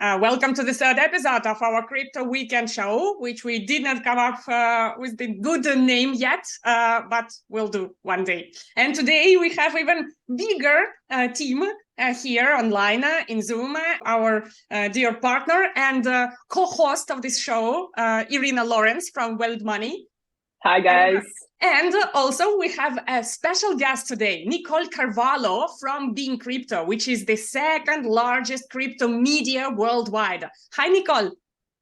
Welcome to the third episode of our Crypto Weekend Show, which we did not come up with the good name yet, but we'll do one day. And today we have even bigger team here online in Zoom, our dear partner and co-host of this show, Iryna Lorens from Wild Money. Hi, guys. And also we have a special guest today, Nicole Carvalho from BeinCrypto, which is the second largest crypto media worldwide. Hi, Nicole.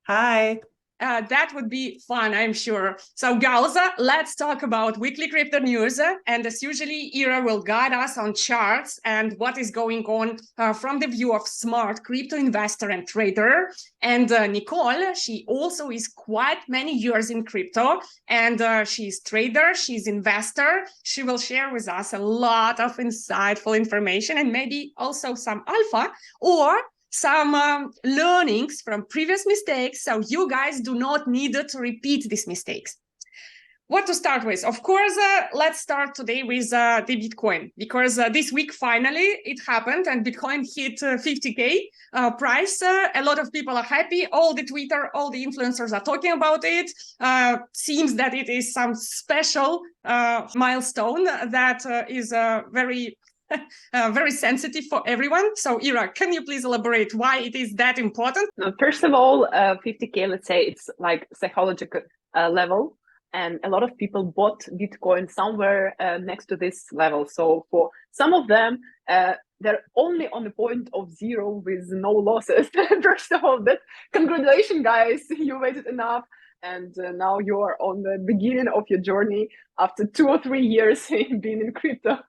Hi. That would be fun, I'm sure. So, girls, let's talk about weekly crypto news. And as usually, Ira will guide us on charts and what is going on from the view of smart crypto investor and trader. And Nicole, she also is quite many years in crypto, and she's trader, she's investor. She will share with us a lot of insightful information and maybe also some alpha or some learnings from previous mistakes, so you guys do not need to repeat these mistakes. What to start with? Of course, let's start today with the Bitcoin, because this week finally it happened and Bitcoin hit 50K price. A lot of people are happy. All the Twitter, all the influencers are talking about it. Seems that it is some special milestone that is very very sensitive for everyone. So, Ira, can you please elaborate why it is that important? First of all, 50K, let's say it's like psychological level. And a lot of people bought Bitcoin somewhere next to this level. So for some of them, they're only on the point of zero with no losses. First of all, congratulations, guys. You waited enough. And now you are on the beginning of your journey after 2 or 3 years being in crypto.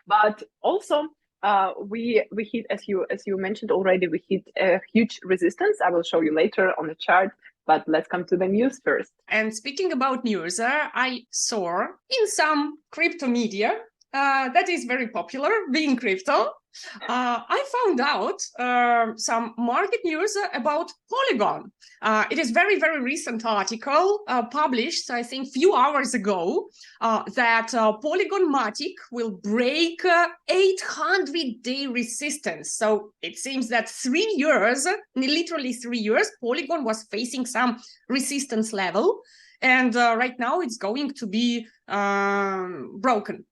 But also, we hit, as you mentioned already, we hit a huge resistance. I will show you later on the chart, but let's come to the news first. And speaking about news, I saw in some crypto media that is very popular, BeinCrypto. I found out some market news about Polygon. It is very, very recent article published, I think, few hours ago, that Polygon Matic will break 800-day resistance. So it seems that 3 years, literally 3 years, Polygon was facing some resistance level. And right now it's going to be broken.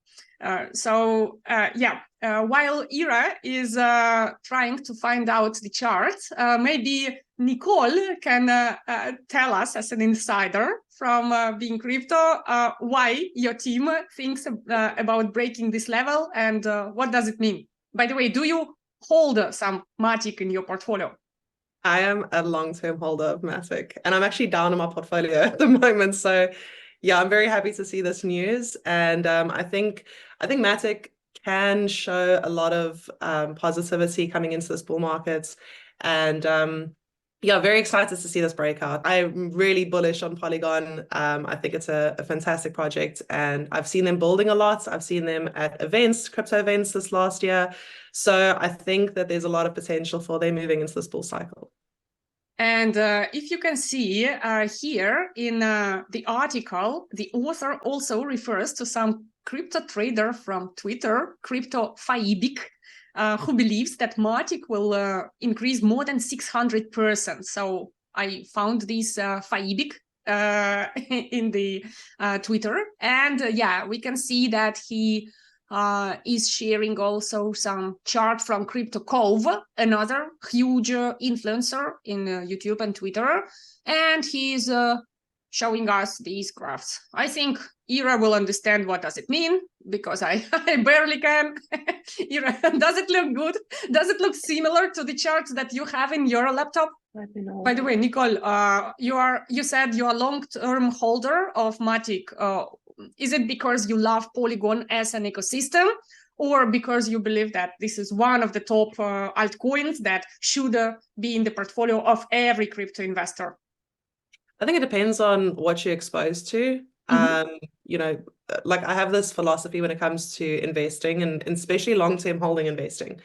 While Ira is trying to find out the chart, maybe Nicole can tell us as an insider from BeinCrypto why your team thinks about breaking this level and what does it mean? By the way, do you hold some Matic in your portfolio? I am a long-term holder of Matic, and I'm actually down in my portfolio at the moment. So yeah, I'm very happy to see this news. And I think Matic can show a lot of positivity coming into this bull market. And yeah, very excited to see this breakout. I'm really bullish on Polygon. I think it's a fantastic project, and I've seen them building a lot. I've seen them at events, crypto events this last year. So I think that there's a lot of potential for them moving into this bull cycle. And if you can see here in the article, the author also refers to some crypto trader from Twitter, Crypto Faibic, who believes that Matic will increase more than 600%. So I found this Faibic in the Twitter. And yeah, we can see that he is sharing also some chart from Crypto Cove, another huge influencer in YouTube and Twitter, and he's showing us these graphs. I think Ira will understand what does it mean, because I barely can. Ira, does it look good? Does it look similar to the charts that you have in your laptop? Let me know. By the way, Nicole, you said you're a long-term holder of Matic. Is it because you love Polygon as an ecosystem, or because you believe that this is one of the top altcoins that should be in the portfolio of every crypto investor? I think it depends on what you're exposed to. You know, like I have this philosophy when it comes to investing, and especially long-term holding investing.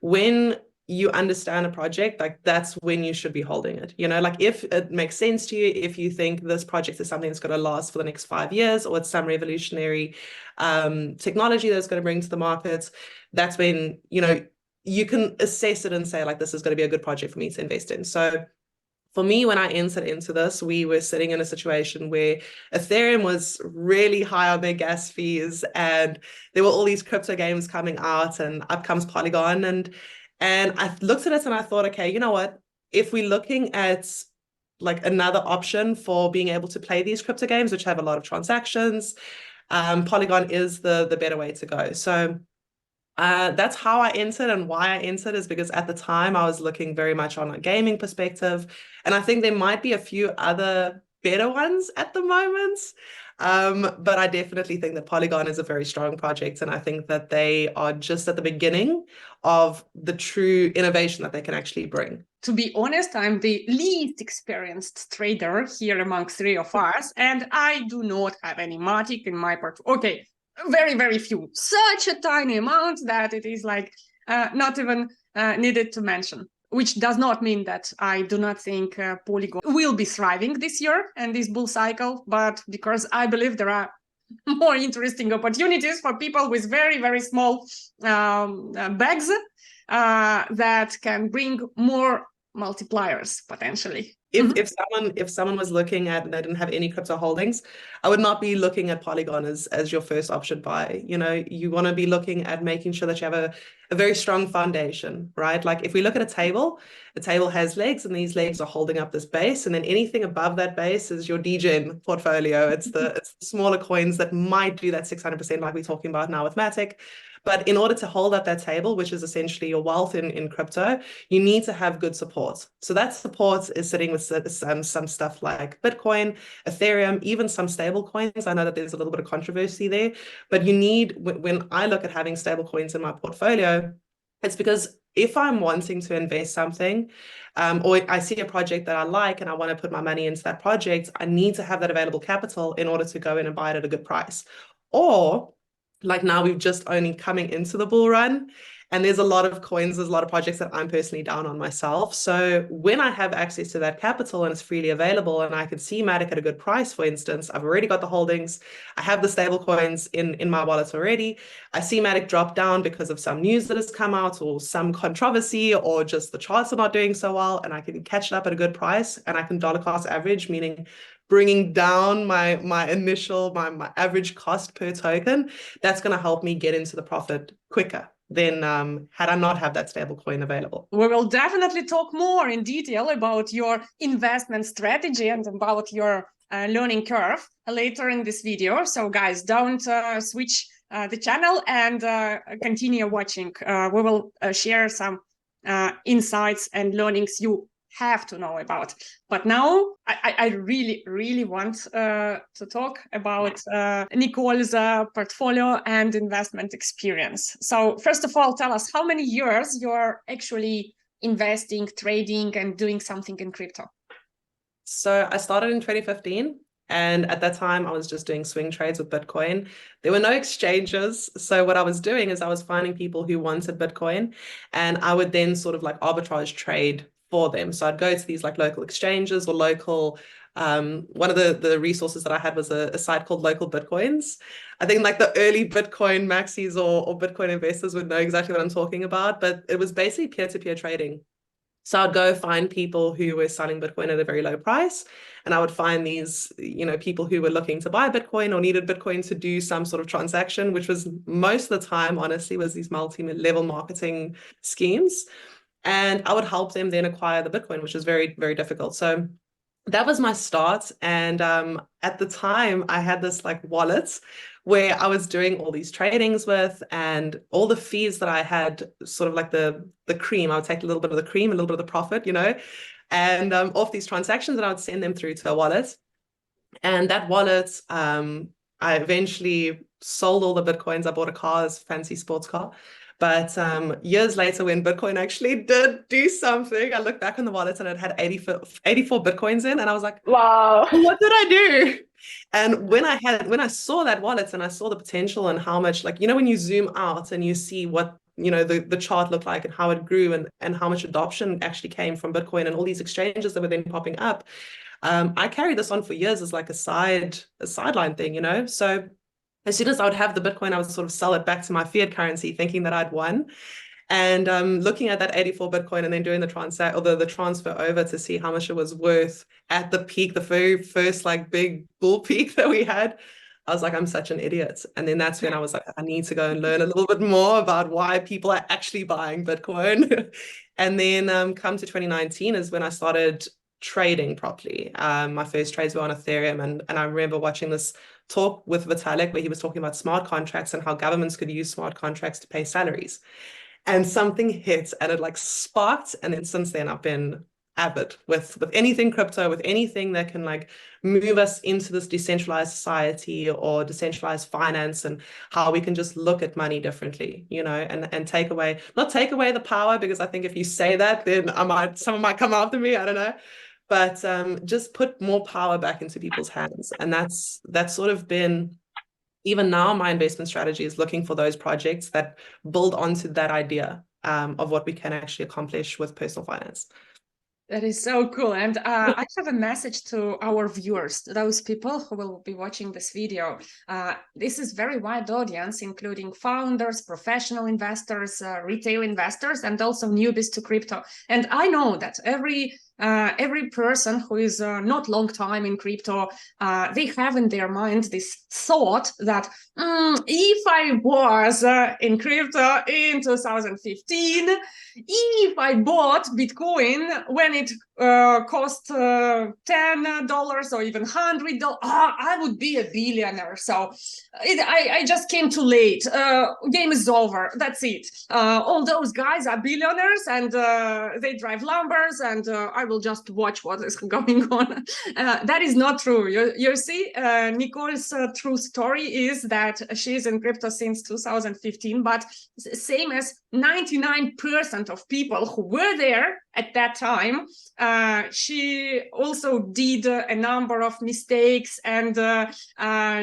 When you understand a project, like that's when you should be holding it. You know, like if it makes sense to you, if you think this project is something that's going to last for the next 5 years, or it's some revolutionary technology that's going to bring to the markets, that's when, you know, you can assess it and say, like, this is going to be a good project for me to invest in. So for me, when I entered into this, we were sitting in a situation where Ethereum was really high on their gas fees, and there were all these crypto games coming out, and up comes Polygon. And I looked at it and I thought, okay, you know what? If we're looking at like another option for being able to play these crypto games, which have a lot of transactions, Polygon is the better way to go. So that's how I entered, and why I entered is because at the time I was looking very much on a gaming perspective. And I think there might be a few other better ones at the moment. But I definitely think that Polygon is a very strong project. And I think that they are just at the beginning of the true innovation that they can actually bring. To be honest, I'm the least experienced trader here among three of us, and I do not have any Matic in my portfolio. Okay, very, very few. Such a tiny amount that it is like not even needed to mention, which does not mean that I do not think Polygon will be thriving this year and this bull cycle, but because I believe there are more interesting opportunities for people with very, very small bags that can bring more multipliers potentially. If someone was looking at and they didn't have any crypto holdings, I would not be looking at Polygon as your first option buy. You know, you want to be looking at making sure that you have a very strong foundation, right? Like if we look at a table, the table has legs, and these legs are holding up this base, and then anything above that base is your degen portfolio. It's the smaller coins that might do that 600% like we're talking about now with Matic. But in order to hold up that table, which is essentially your wealth in crypto, you need to have good support. So that support is sitting with some stuff like Bitcoin, Ethereum, even some stable coins. I know that there's a little bit of controversy there, but you need, when I look at having stable coins in my portfolio, it's because if I'm wanting to invest something, or I see a project that I like and I want to put my money into that project, I need to have that available capital in order to go in and buy it at a good price. Or like now we've just only coming into the bull run, and there's a lot of coins, there's a lot of projects that I'm personally down on myself. So when I have access to that capital and it's freely available, and I can see Matic at a good price, for instance, I've already got the holdings, I have the stable coins in my wallet already. I see Matic drop down because of some news that has come out or some controversy, or just the charts are not doing so well, and I can catch it up at a good price, and I can dollar cost average, meaning bringing down my average cost per token. That's going to help me get into the profit quicker than had I not have that stable coin available. We will definitely talk more in detail about your investment strategy and about your learning curve later in this video. So guys, don't switch the channel and continue watching. We will share some insights and learnings you have to know about. But now I really, really want to talk about Nicole's portfolio and investment experience. So first of all, tell us how many years you're actually investing, trading, and doing something in crypto. So I started in 2015. And at that time, I was just doing swing trades with Bitcoin. There were no exchanges. So what I was doing is I was finding people who wanted Bitcoin, and I would then sort of like arbitrage trade for them. So I'd go to these like local exchanges or local, one of the resources that I had was a site called Local Bitcoins. I think like the early Bitcoin maxis or Bitcoin investors would know exactly what I'm talking about, but it was basically peer-to-peer trading. So I'd go find people who were selling Bitcoin at a very low price, and I would find these, you know, people who were looking to buy Bitcoin or needed Bitcoin to do some sort of transaction, which was most of the time, honestly, was these multi-level marketing schemes. And I would help them then acquire the Bitcoin, which is very, very difficult. So that was my start. And at the time, I had this like wallet where I was doing all these tradings with, and all the fees that I had, sort of like the cream. I would take a little bit of the cream, a little bit of the profit, you know, and off these transactions, and I would send them through to a wallet. And that wallet, I eventually sold all the Bitcoins. I bought a car, this fancy sports car. But years later, when Bitcoin actually did do something, I looked back on the wallet and it had 84 Bitcoins in, and I was like, wow, what did I do? And when I saw that wallet and I saw the potential and how much, like, you know, when you zoom out and you see what, you know, the chart looked like and how it grew and how much adoption actually came from Bitcoin and all these exchanges that were then popping up, I carried this on for years as like a sideline thing, you know. So as soon as I would have the Bitcoin, I would sort of sell it back to my fiat currency, thinking that I'd won. And looking at that 84 Bitcoin and then doing the transfer over to see how much it was worth at the peak, the very first like big bull peak that we had, I was like, I'm such an idiot. And then that's when I was like, I need to go and learn a little bit more about why people are actually buying Bitcoin. And then come to 2019 is when I started trading properly. My first trades were on Ethereum. And I remember watching this talk with Vitalik where he was talking about smart contracts and how governments could use smart contracts to pay salaries. And something hit and it like sparked. And then since then I've been avid with anything crypto, with anything that can like move us into this decentralized society or decentralized finance, and how we can just look at money differently, you know, and not take away the power, because I think if you say that, then someone might come after me, I don't know. But just put more power back into people's hands. And that's sort of been, even now, my investment strategy is looking for those projects that build onto that idea of what we can actually accomplish with personal finance. That is so cool. And I have a message to our viewers, to those people who will be watching this video. This is very wide audience, including founders, professional investors, retail investors, and also newbies to crypto. And I know that every person who is not long time in crypto, they have in their mind this thought that if I was in crypto in 2015, if I bought Bitcoin when it cost $10 or even $100, I would be a billionaire. So I just came too late. Game is over. That's it. All those guys are billionaires and they drive Lambers, and I will just watch what is going on. That is not true. You see, Nicole's true story is that she's in crypto since 2015, but same as 99% of people who were there at that time. She also did a number of mistakes, and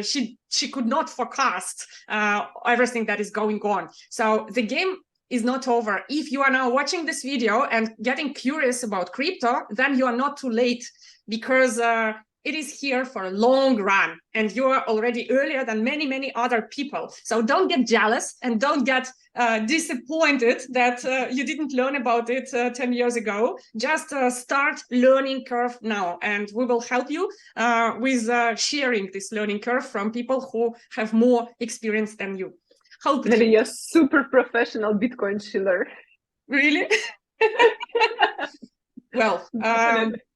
she could not forecast everything that is going on. So the game is not over. If you are now watching this video and getting curious about crypto, then you are not too late, because it is here for a long run, and you are already earlier than many other people. So don't get jealous and don't get disappointed that you didn't learn about it 10 years ago. Just start learning curve now, and we will help you with sharing this learning curve from people who have more experience than you. Maybe you're super professional Bitcoin chiller. Really? Well,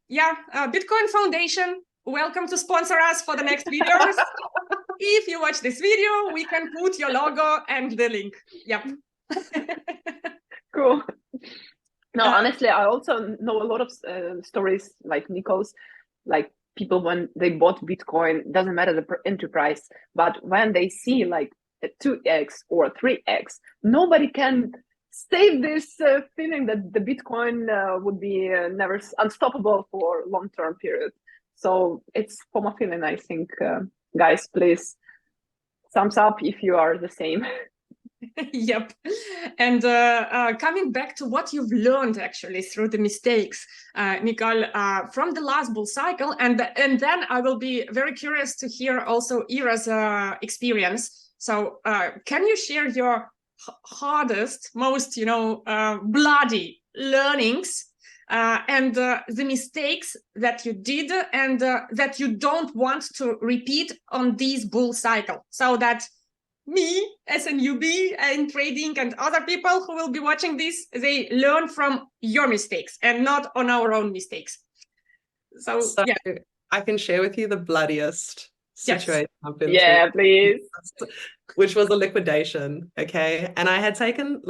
yeah, Bitcoin Foundation, welcome to sponsor us for the next videos. If you watch this video, we can put your logo and the link. Yep. Cool. No, honestly, I also know a lot of stories like Nicole's, like people when they bought Bitcoin, doesn't matter the enterprise, but when they see like a 2x or 3x, nobody can save this feeling that the Bitcoin would be never unstoppable for long-term period. So it's form of feeling, I think. Guys, please thumbs up if you are the same. Yep. And coming back to what you've learned actually through the mistakes, Nicole, from the last bull cycle, and then I will be very curious to hear also Ira's experience. So can you share your hardest, most, bloody learnings and the mistakes that you did and that you don't want to repeat on this bull cycle, so that me as a newbie in trading and other people who will be watching this, they learn from your mistakes and not on our own mistakes. So yeah, I can share with you the bloodiest situation I've been through. Please. Which was a liquidation. Okay. And I had taken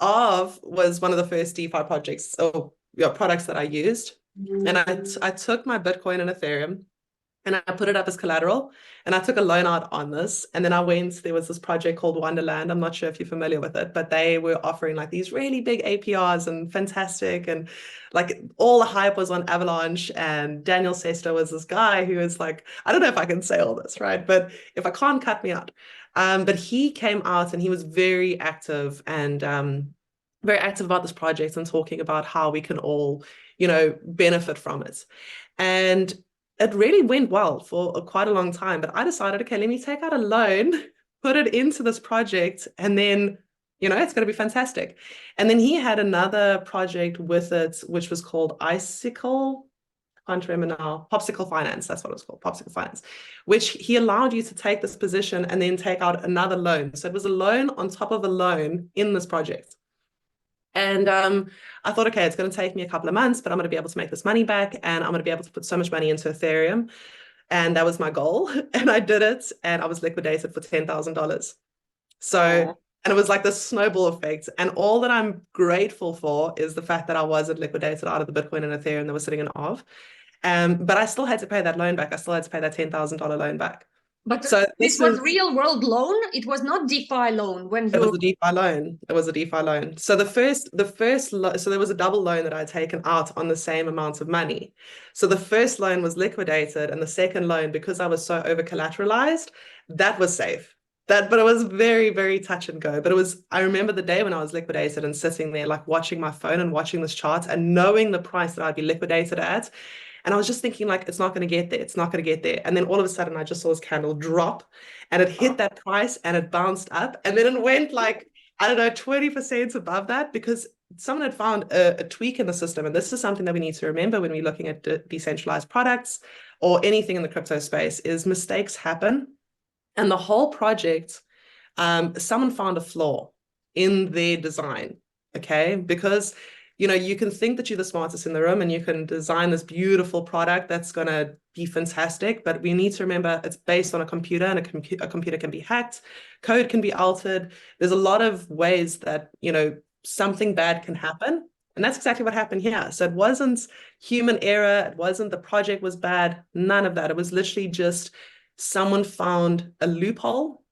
Arv was one of the first DeFi projects or products that I used. And I took my Bitcoin and Ethereum and I put it up as collateral, and I took a loan out on this. And then there was this project called Wonderland. I'm not sure if you're familiar with it, but they were offering like these really big APRs and fantastic. And like all the hype was on Avalanche, and Daniel Sesto was this guy who was like, I don't know if I can say all this, right? But if I can't, cut me out. But he came out and he was very active and very active about this project and talking about how we can all, benefit from it. And it really went well for quite a long time, but I decided, okay, let me take out a loan, put it into this project, and then, it's going to be fantastic. And then he had another project with it, which was called Icicle. I can't remember now. Popsicle Finance, that's what it was called, Popsicle Finance, which he allowed you to take this position and then take out another loan. So it was a loan on top of a loan in this project. And I thought, okay, it's going to take me a couple of months, but I'm going to be able to make this money back, and I'm going to be able to put so much money into Ethereum. And that was my goal. And I did it, and I was liquidated for $10,000. So, and it was like this snowball effect. And all that I'm grateful for is the fact that I wasn't liquidated out of the Bitcoin and Ethereum that was sitting in OV. But I still had to pay that loan back. I still had to pay that $10,000 loan back. But so this was real world loan. It was not DeFi loan. It was a DeFi loan. It was a DeFi loan. So so there was a double loan that I'd taken out on the same amount of money. So the first loan was liquidated, and the second loan, because I was so over collateralized, that was safe. But it was very, very touch and go. But I remember the day when I was liquidated and sitting there, like watching my phone and watching this chart and knowing the price that I'd be liquidated at. And I was just thinking, like, it's not going to get there. It's not going to get there. And then all of a sudden, I just saw this candle drop, and it hit that price, and it bounced up. And then it went like, I don't know, 20% above that, because someone had found a tweak in the system. And this is something that we need to remember when we're looking at decentralized products or anything in the crypto space, is mistakes happen. And the whole project, someone found a flaw in their design, okay? Because you can think that you're the smartest in the room and you can design this beautiful product that's going to be fantastic, but we need to remember it's based on a computer, and a computer can be hacked, code can be altered. There's a lot of ways that, something bad can happen. And that's exactly what happened here. So it wasn't human error. It wasn't the project was bad. None of that. It was literally just someone found a loophole.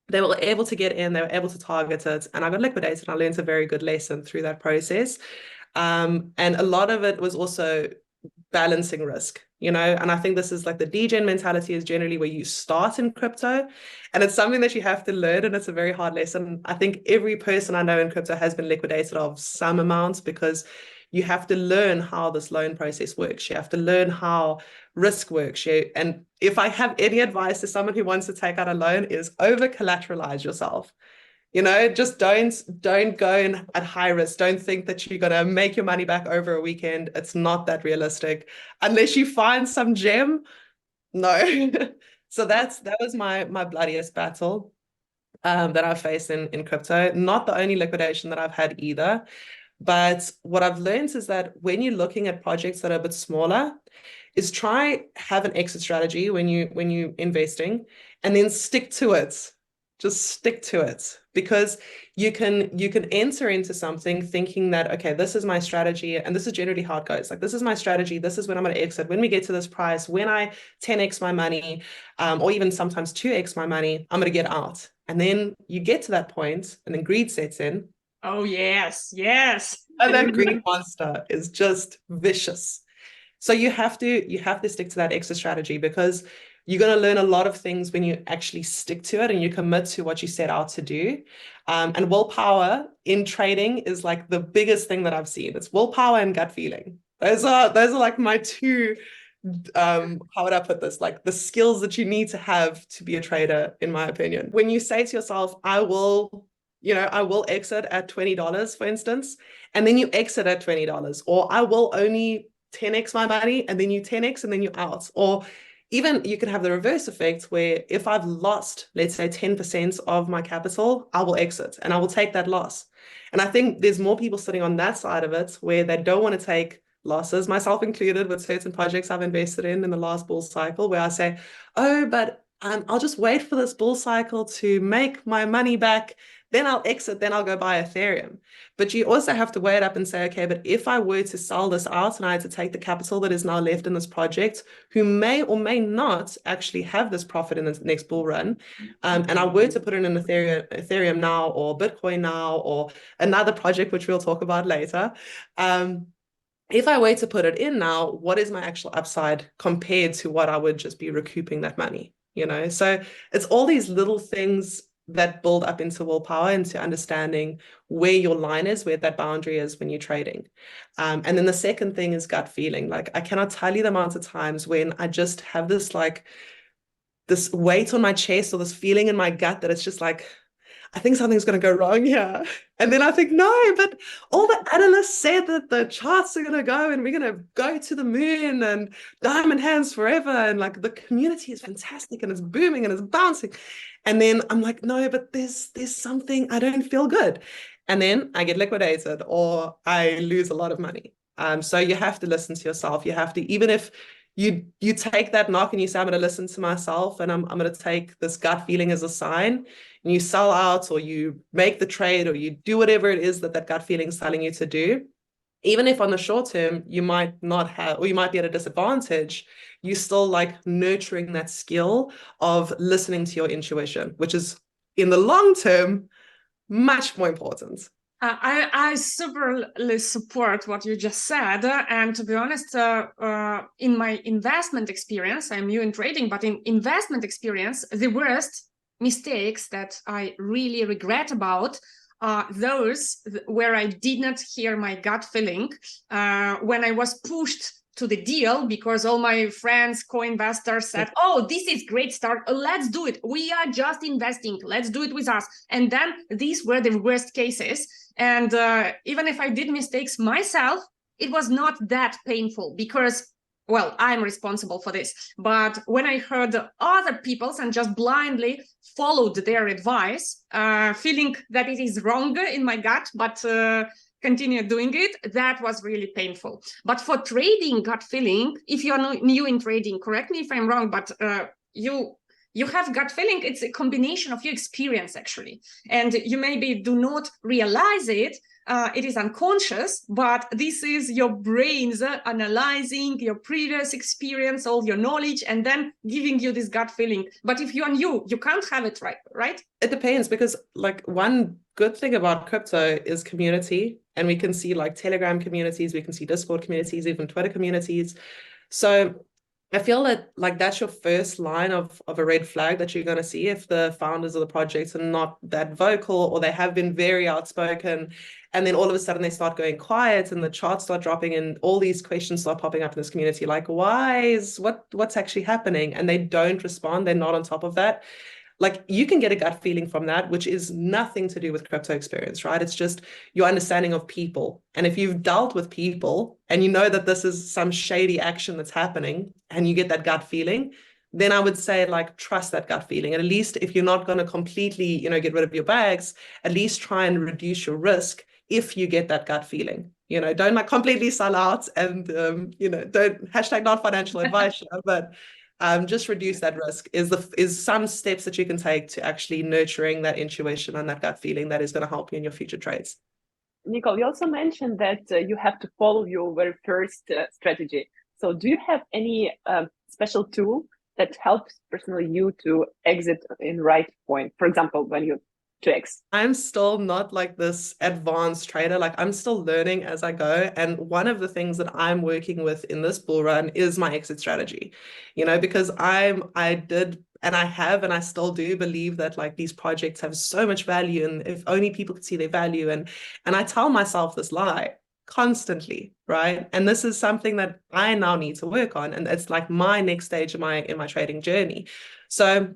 They were able to get in, they were able to target it, and I got liquidated, and I learned a very good lesson through that process. And a lot of it was also balancing risk, and I think this is like the degen mentality is generally where you start in crypto, and it's something that you have to learn, and it's a very hard lesson. I think every person I know in crypto has been liquidated of some amounts, because you have to learn how this loan process works. You have to learn how risk works. And if I have any advice to someone who wants to take out a loan, is over collateralize yourself. Just don't go in at high risk. Don't think that you're going to make your money back over a weekend. It's not that realistic unless you find some gem. No. So that was my bloodiest battle that I faced in crypto. Not the only liquidation that I've had either. But what I've learned is that when you're looking at projects that are a bit smaller, is try have an exit strategy when you investing, and then stick to it. Just stick to it, because you can enter into something thinking that, okay, this is my strategy, and this is generally how it goes. Like, this is my strategy. This is when I'm going to exit. When we get to this price, when I 10x my money, or even sometimes 2x my money, I'm going to get out. And then you get to that point, and then greed sets in. Oh, yes, yes. And that greed monster is just vicious. So you have to stick to that exit strategy, because you're going to learn a lot of things when you actually stick to it and you commit to what you set out to do. And willpower in trading is like the biggest thing that I've seen. It's willpower and gut feeling. Those are like my two, how would I put this? Like the skills that you need to have to be a trader, in my opinion. When you say to yourself, I will exit at $20, for instance, and then you exit at $20, or I will only 10x my money, and then you 10x and then you're out. Or even you can have the reverse effect, where if I've lost, let's say 10% of my capital, I will exit and I will take that loss. And I think there's more people sitting on that side of it where they don't want to take losses, myself included, with certain projects I've invested in the last bull cycle, where I say, oh, but I'll just wait for this bull cycle to make my money back. Then I'll exit, then I'll go buy Ethereum. But you also have to weigh it up and say, okay, but if I were to sell this out and I had to take the capital that is now left in this project, who may or may not actually have this profit in the next bull run, and I were to put it in Ethereum now, or Bitcoin now, or another project, which we'll talk about later, if I were to put it in now, what is my actual upside compared to what I would just be recouping that money? So it's all these little things that build up into willpower, into understanding where your line is, where that boundary is when you're trading. And then the second thing is gut feeling. Like, I cannot tell you the amount of times when I just have this weight on my chest, or this feeling in my gut that it's just like, I think something's going to go wrong here. And then I think, no, but all the analysts said that the charts are going to go and we're going to go to the moon and diamond hands forever. And like the community is fantastic and it's booming and it's bouncing. And then I'm like, no, but there's something, I don't feel good. And then I get liquidated or I lose a lot of money. So you have to listen to yourself. You have to, even if you take that knock and you say, I'm going to listen to myself and I'm going to take this gut feeling as a sign, and you sell out or you make the trade or you do whatever it is that that gut feeling is telling you to do, even if on the short term you might not have, or you might be at a disadvantage, you still like nurturing that skill of listening to your intuition, which is in the long term much more important. I superly support what you just said. And to be honest, in my investment experience, I'm new in trading, but in investment experience, the worst mistakes that I really regret about those where I did not hear my gut feeling when I was pushed to the deal because all my friends, co-investors said, oh, this is great start. Let's do it. We are just investing. Let's do it with us. And then these were the worst cases. And even if I did mistakes myself, it was not that painful because, well, I'm responsible for this. But when I heard other people's and just blindly followed their advice, feeling that it is wrong in my gut, but continue doing it, that was really painful. But for trading gut feeling, if you're new in trading, correct me if I'm wrong, but you have gut feeling, it's a combination of your experience actually. And you maybe do not realize it, it is unconscious, but this is your brains analyzing your previous experience, all your knowledge, and then giving you this gut feeling. But if you are new, you can't have it right? It depends, because like one good thing about crypto is community, and we can see like Telegram communities, we can see Discord communities, even Twitter communities. So I feel that like that's your first line of a red flag that you're going to see if the founders of the projects are not that vocal, or they have been very outspoken, and then all of a sudden they start going quiet and the charts start dropping and all these questions start popping up in this community, like what's actually happening, and they don't respond, they're not on top of that. Like you can get a gut feeling from that, which is nothing to do with crypto experience, right? It's just your understanding of people. And if you've dealt with people and you know that this is some shady action that's happening and you get that gut feeling, then I would say like trust that gut feeling. And at least if you're not going to completely, get rid of your bags, at least try and reduce your risk if you get that gut feeling. Don't like completely sell out and, don't hashtag not financial advice, but just reduce that risk is some steps that you can take to actually nurturing that intuition and that gut feeling that is going to help you in your future trades. Nicole, you also mentioned that you have to follow your very first strategy. So do you have any special tool that helps personally you to exit in right point? For example, when you I'm still not like this advanced trader. Like I'm still learning as I go. And one of the things that I'm working with in this bull run is my exit strategy, because I did and I have and I still do believe that like these projects have so much value, and if only people could see their value. And I tell myself this lie constantly, right? And this is something that I now need to work on. And it's like my next stage in my trading journey. So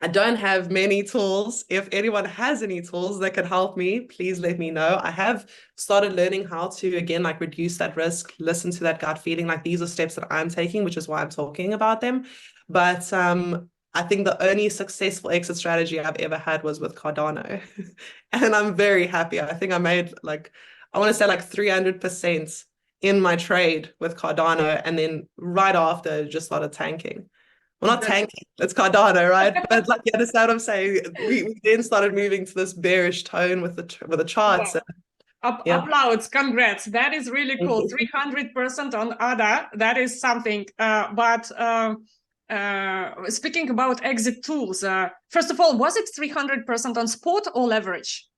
I don't have many tools. If anyone has any tools that can help me, please let me know. I have started learning how to, again, like reduce that risk, listen to that gut feeling. Like these are steps that I'm taking, which is why I'm talking about them. But I think the only successful exit strategy I've ever had was with Cardano. And I'm very happy. I think I made I want to say like 300% in my trade with Cardano. And then right after, just started tanking. Well, not tanking, it's Cardano, right? But like, you understand what I'm saying? We then started moving to this bearish tone with the charts. Wow. Applauds, congrats. That is really cool. 300% on ADA, that is something. But speaking about exit tools, first of all, was it 300% on spot or leverage?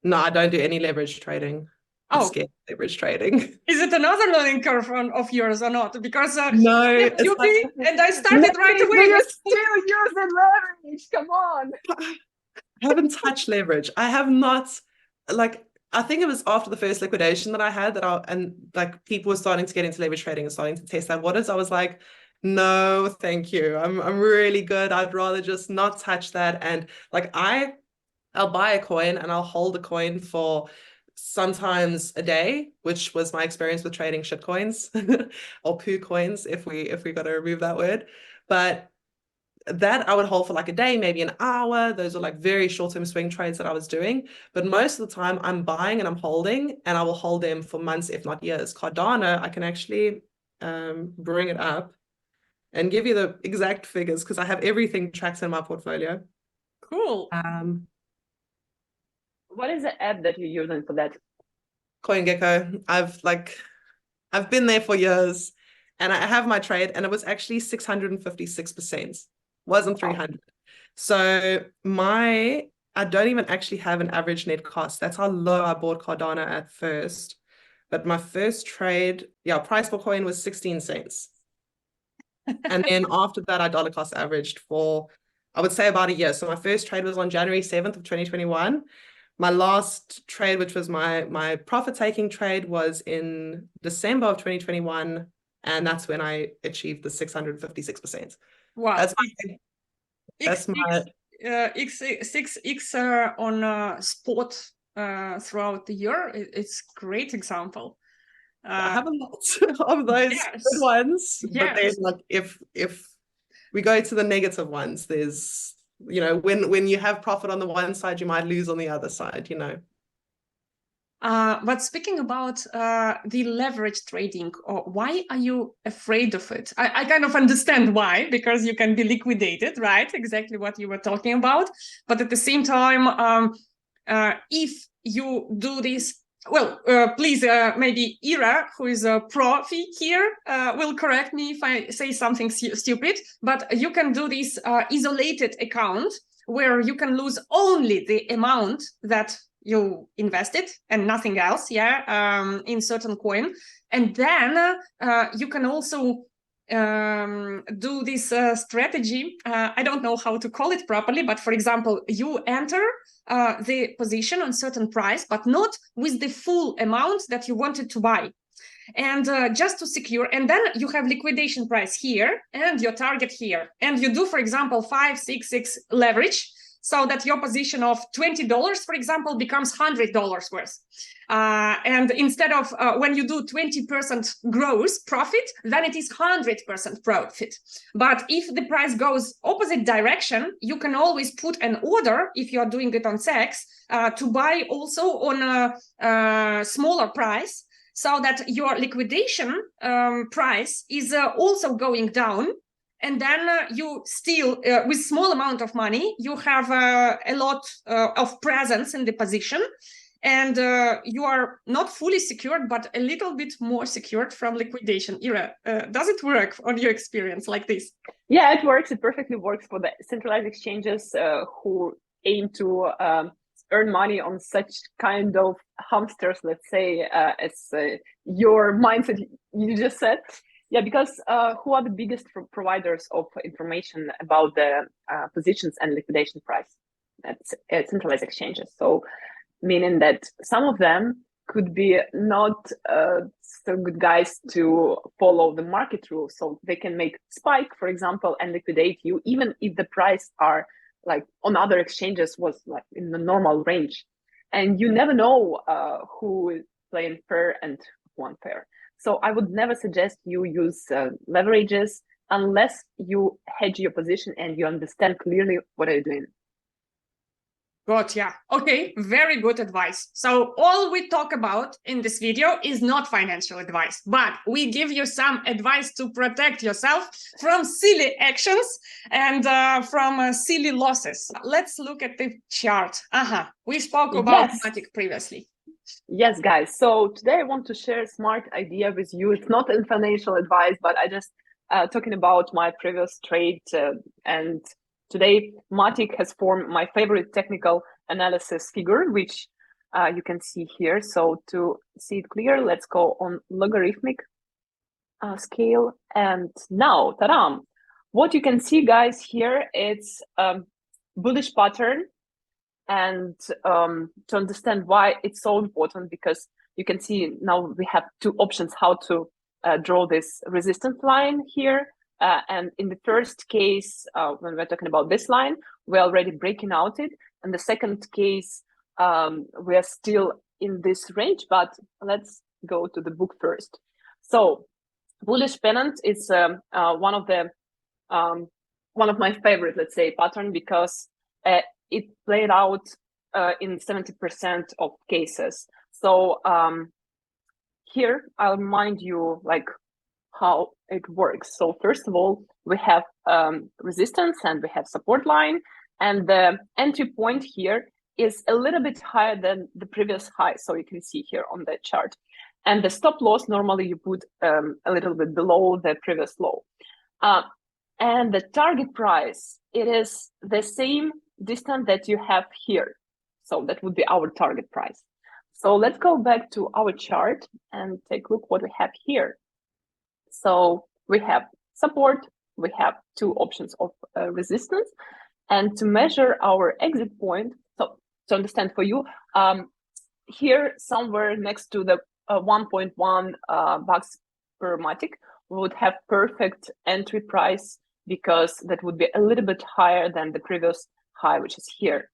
No, I don't do any leverage trading. I'm scared of leverage trading. Is it another learning curve of yours or not? Because no, it's like, and I started right away. You're still using leverage. Come on. I haven't touched leverage. I have not. I think it was after the first liquidation that I had and people were starting to get into leverage trading and starting to test that waters. I was like, no, thank you. I'm really good. I'd rather just not touch that. And I'll buy a coin and I'll hold a coin for sometimes a day, which was my experience with trading shit coins or poo coins, if we got to remove that word. But that I would hold for like a day, maybe an hour. Those are like very short-term swing trades that I was doing. But most of the time I'm buying and I'm holding, and I will hold them for months, if not years. Cardano, I can actually bring it up and give you the exact figures because I have everything tracked in my portfolio. Cool. What is the app that you're using for that? CoinGecko. I've been there for years, and I have my trade, and it was actually 656%. Wasn't 300. So I don't even actually have an average net cost. That's how low I bought Cardano at first. But my first trade, price per coin was 16 cents. And then after that, I dollar cost averaged for, I would say, about a year. So my first trade was on January 7th of 2021. My last trade, which was my profit-taking trade, was in December of 2021. And that's when I achieved the 656%. Wow. That's my 6x on spot throughout the year. It's great example. I have a lot of those good ones, but there's like if we go to the negative ones, there's when you have profit on the one side, you might lose on the other side, But speaking about the leverage trading, why are you afraid of it? I kind of understand why, because you can be liquidated, right? Exactly what you were talking about. But at the same time, if you do this, well, please, maybe Ira, who is a profi here, will correct me if I say something stupid, but you can do this isolated account where you can lose only the amount that you invested and nothing else, in certain coin. And then you can also do this strategy. I don't know how to call it properly, but for example, you enter the position on certain price, but not with the full amount that you wanted to buy. And just to secure, and then you have liquidation price here and your target here. And you do, for example, 5, 6, 6 leverage, so that your position of $20, for example, becomes $100 worth. And instead of when you do 20% gross profit, then it is 100% profit. But if the price goes opposite direction, you can always put an order, if you're doing it on SEX, to buy also on a smaller price, so that your liquidation price is also going down. And then you still, with small amount of money, you have a lot of presence in the position, and you are not fully secured, but a little bit more secured from liquidation. Ira, does it work on your experience like this? Yeah, it works. It perfectly works for the centralized exchanges who aim to earn money on such kind of hamsters, let's say, as your mindset you just said. Yeah, because who are the biggest providers of information about the positions and liquidation price at centralized exchanges? So, meaning that some of them could be not so good guys to follow the market rules. So they can make spike, for example, and liquidate you, even if the price are like on other exchanges was like in the normal range. And you never know who is playing fair and who unfair. So I would never suggest you use leverages unless you hedge your position and you understand clearly what are you doing. Gotcha. Okay, very good advice. So all we talk about in this video is not financial advice, but we give you some advice to protect yourself from silly actions and from silly losses. Let's look at the chart. We spoke about Matic previously. Yes, guys. So today I want to share a smart idea with you. It's not in financial advice, but I just talking about my previous trade. And today Matic has formed my favorite technical analysis figure, which you can see here. So to see it clear, let's go on logarithmic scale. And now, ta-da! What you can see, guys, here, it's bullish pattern. And to understand why it's so important, because you can see now we have two options how to draw this resistance line here. And in the first case, when we're talking about this line, we're already breaking out it. in the second case, we are still in this range, but let's go to the book first. So bullish pennant is one of my favorite, let's say, pattern, because it played out in 70% of cases. So here I'll remind you like how it works. So first of all, we have resistance and we have support line, and the entry point here is a little bit higher than the previous high. So you can see here on the chart. And the stop loss, normally you put a little bit below the previous low. And the target price, it is the same distance that you have here. So that would be our target price. So let's go back to our chart and take a look what we have here. So we have support, we have two options of resistance. And to measure our exit point, so to understand for you, here somewhere next to the 1.1 bucks per Matic, we would have perfect entry price, because that would be a little bit higher than the previous high, which is here.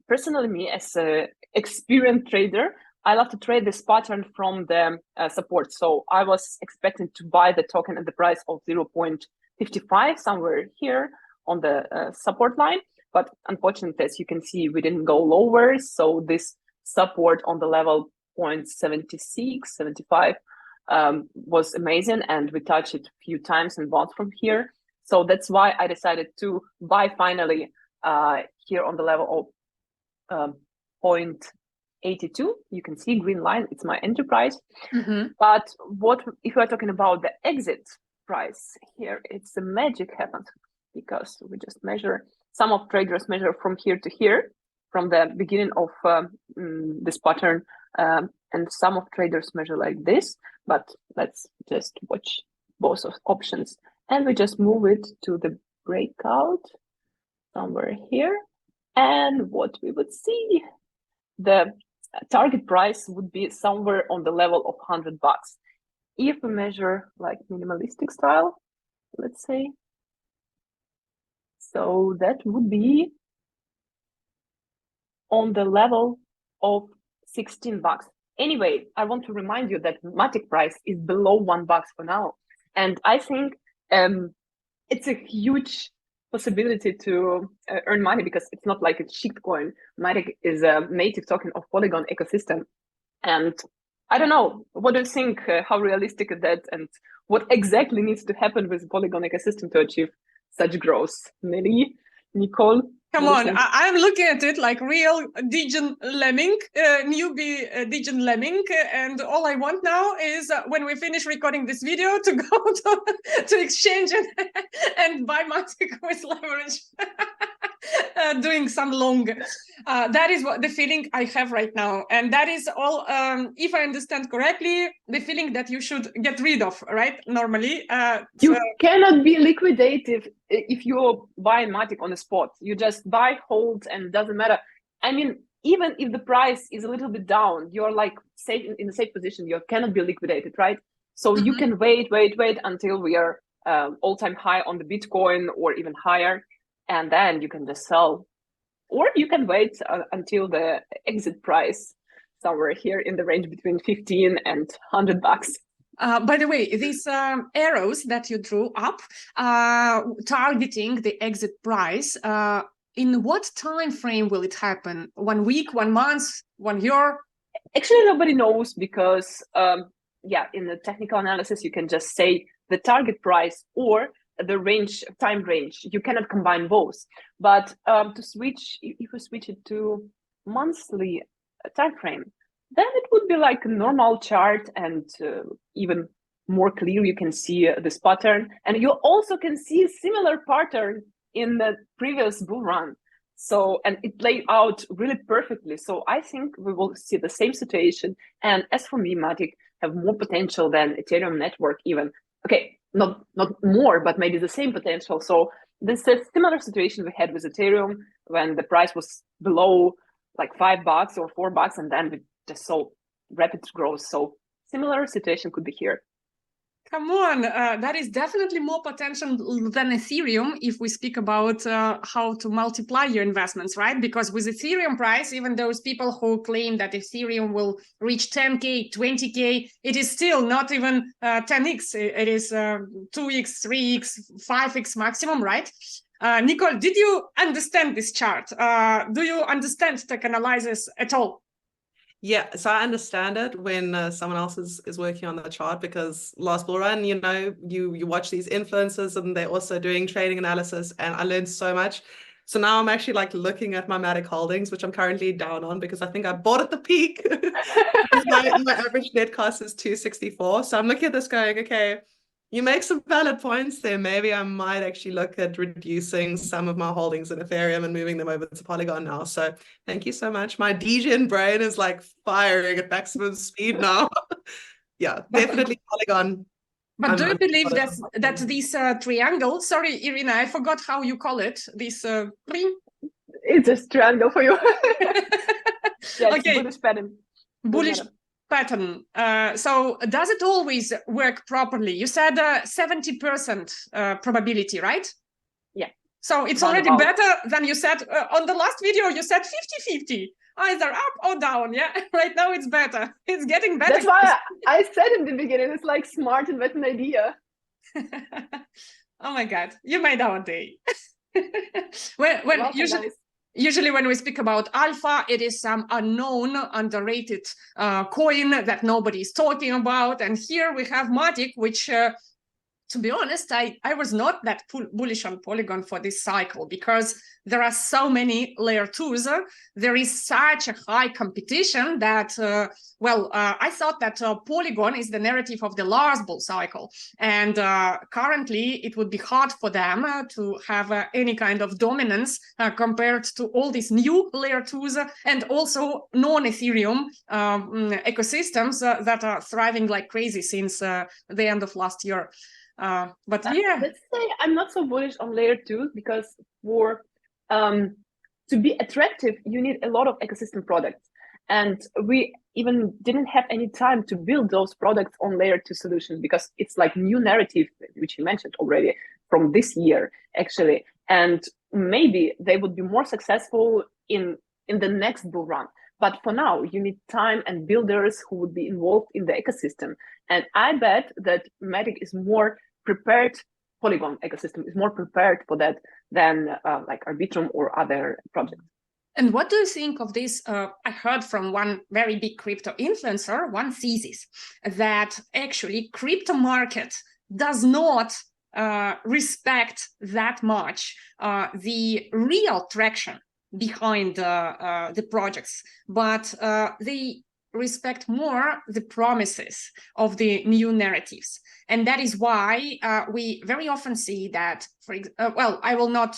Personally, me as an experienced trader, I love to trade this pattern from the support. So I was expecting to buy the token at the price of 0.55, somewhere here on the support line. But unfortunately, as you can see, we didn't go lower. So this support on the level 0.76, 75 was amazing. And we touched it a few times and bought from here. So that's why I decided to buy finally here on the level of 0.82. You can see green line, it's my entry price. But what if we're talking about the exit price here, it's the magic happens, because we just measure, some of traders measure from here to here, from the beginning of this pattern, and some of traders measure like this. But let's just watch both of options, and we just move it to the breakout somewhere here. And what we would see, the target price would be somewhere on the level of 100 bucks. If we measure like minimalistic style, let's say, so that would be on the level of 16 bucks. Anyway, I want to remind you that Matic price is below $1 for now. And I think it's a huge possibility to earn money, because it's not like a shitcoin. Matic is a native token of Polygon ecosystem. And I don't know, what do you think? How realistic is that? And what exactly needs to happen with Polygon ecosystem to achieve such growth? Nelli, Nicole? Come on, I'm looking at it like real Degen Lemming, newbie Degen Lemming, and all I want now is when we finish recording this video to go to exchange and buy Matic with leverage, doing some long. That is what the feeling I have right now, and that is all. If I understand correctly, the feeling that you should get rid of, right? Normally, you cannot be liquidated if you buy Matic on the spot. You just buy, hold, and it doesn't matter. I mean, even if the price is a little bit down, you're like safe in a safe position. You cannot be liquidated, right? So you can wait until we are all-time high on the Bitcoin or even higher, and then you can just sell. Or you can wait until the exit price somewhere here in the range between 15 and 100 bucks. By the way, these arrows that you drew up, targeting the exit price, in what time frame will it happen? 1 week, 1 month, 1 year? Actually, nobody knows, because in the technical analysis, you can just say the target price or the range, time range. You cannot combine both. But to switch, if we switch it to monthly time frame, then it would be like a normal chart, and even more clear, you can see this pattern. And you also can see a similar pattern in the previous bull run. So, and it played out really perfectly. So I think we will see the same situation. And as for me, Matic have more potential than Ethereum network even. Okay, not more, but maybe the same potential. So this is a similar situation we had with Ethereum when the price was below like $5 or $4, and then we just saw rapid growth. So similar situation could be here. Come on, that is definitely more potential than Ethereum if we speak about how to multiply your investments, right? Because with Ethereum price, even those people who claim that Ethereum will reach 10K, 20K, it is still not even 10x. It is 2x, 3x, 5x maximum, right? Nicole, did you understand this chart? Do you understand tech analysis at all? Yeah, so I understand it when someone else is working on the chart, because last bull run, you know, you watch these influencers and they're also doing trading analysis, and I learned so much. So now I'm actually like looking at my Matic holdings, which I'm currently down on because I think I bought at the peak. my average net cost is 264. So I'm looking at this going, okay, you make some valid points there. Maybe I might actually look at reducing some of my holdings in Ethereum and moving them over to Polygon now. So thank you so much. My DGen brain is like firing at maximum speed now. Yeah, definitely Polygon. But do you believe that this triangle, sorry, Iryna, I forgot how you call it, this It's a triangle for you. Yeah, okay. bullish pattern. Bullish pattern. So does it always work properly? You said 70% probability, right? Yeah. So it's already better than you said on the last video. You said 50-50, either up or down. Yeah, right now it's better. It's getting better. That's why I said in the beginning, it's like smart investment idea. Oh my God, you made our day. when usually when we speak about alpha, it is some unknown, underrated coin that nobody is talking about. And here we have Matic, which, to be honest, I was not that bullish on Polygon for this cycle because there are so many layer 2s. There is such a high competition that, I thought that Polygon is the narrative of the last bull cycle. And currently, it would be hard for them to have any kind of dominance compared to all these new layer 2s and also non-Ethereum ecosystems that are thriving like crazy since the end of last year. But yeah, let's say I'm not so bullish on layer 2 because for to be attractive, you need a lot of ecosystem products, and we even didn't have any time to build those products on layer 2 solutions because it's like new narrative, which you mentioned already from this year actually, and maybe they would be more successful in the next bull run. But for now, you need time and builders who would be involved in the ecosystem. And I bet that Matic is more prepared, Polygon ecosystem is more prepared for that than like Arbitrum or other projects. And what do you think of this? I heard from one very big crypto influencer, one thesis, that actually crypto market does not respect that much the real traction behind the projects, but they respect more the promises of the new narratives. And that is why we very often see that, I will not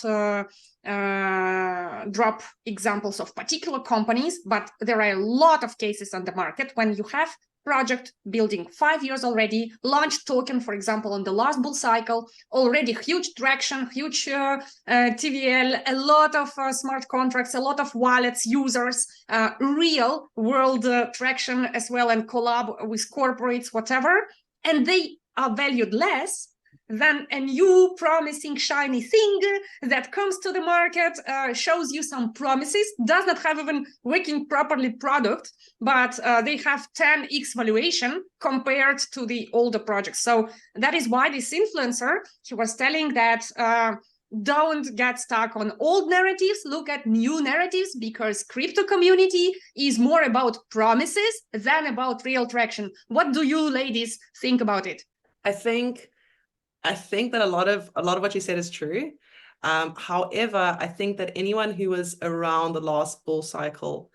drop examples of particular companies, but there are a lot of cases on the market when you have project building 5 years already, launched token, for example, on the last bull cycle, already huge traction, huge TVL, a lot of smart contracts, a lot of wallets, users, real world traction as well, and collab with corporates, whatever, and they are valued less than a new promising shiny thing that comes to the market, shows you some promises, does not have even working properly product, but they have 10x valuation compared to the older projects. So that is why this influencer, he was telling that don't get stuck on old narratives, look at new narratives, because crypto community is more about promises than about real traction. What do you ladies think about it? I think that a lot of what you said is true. However, I think that anyone who was around the last bull cycle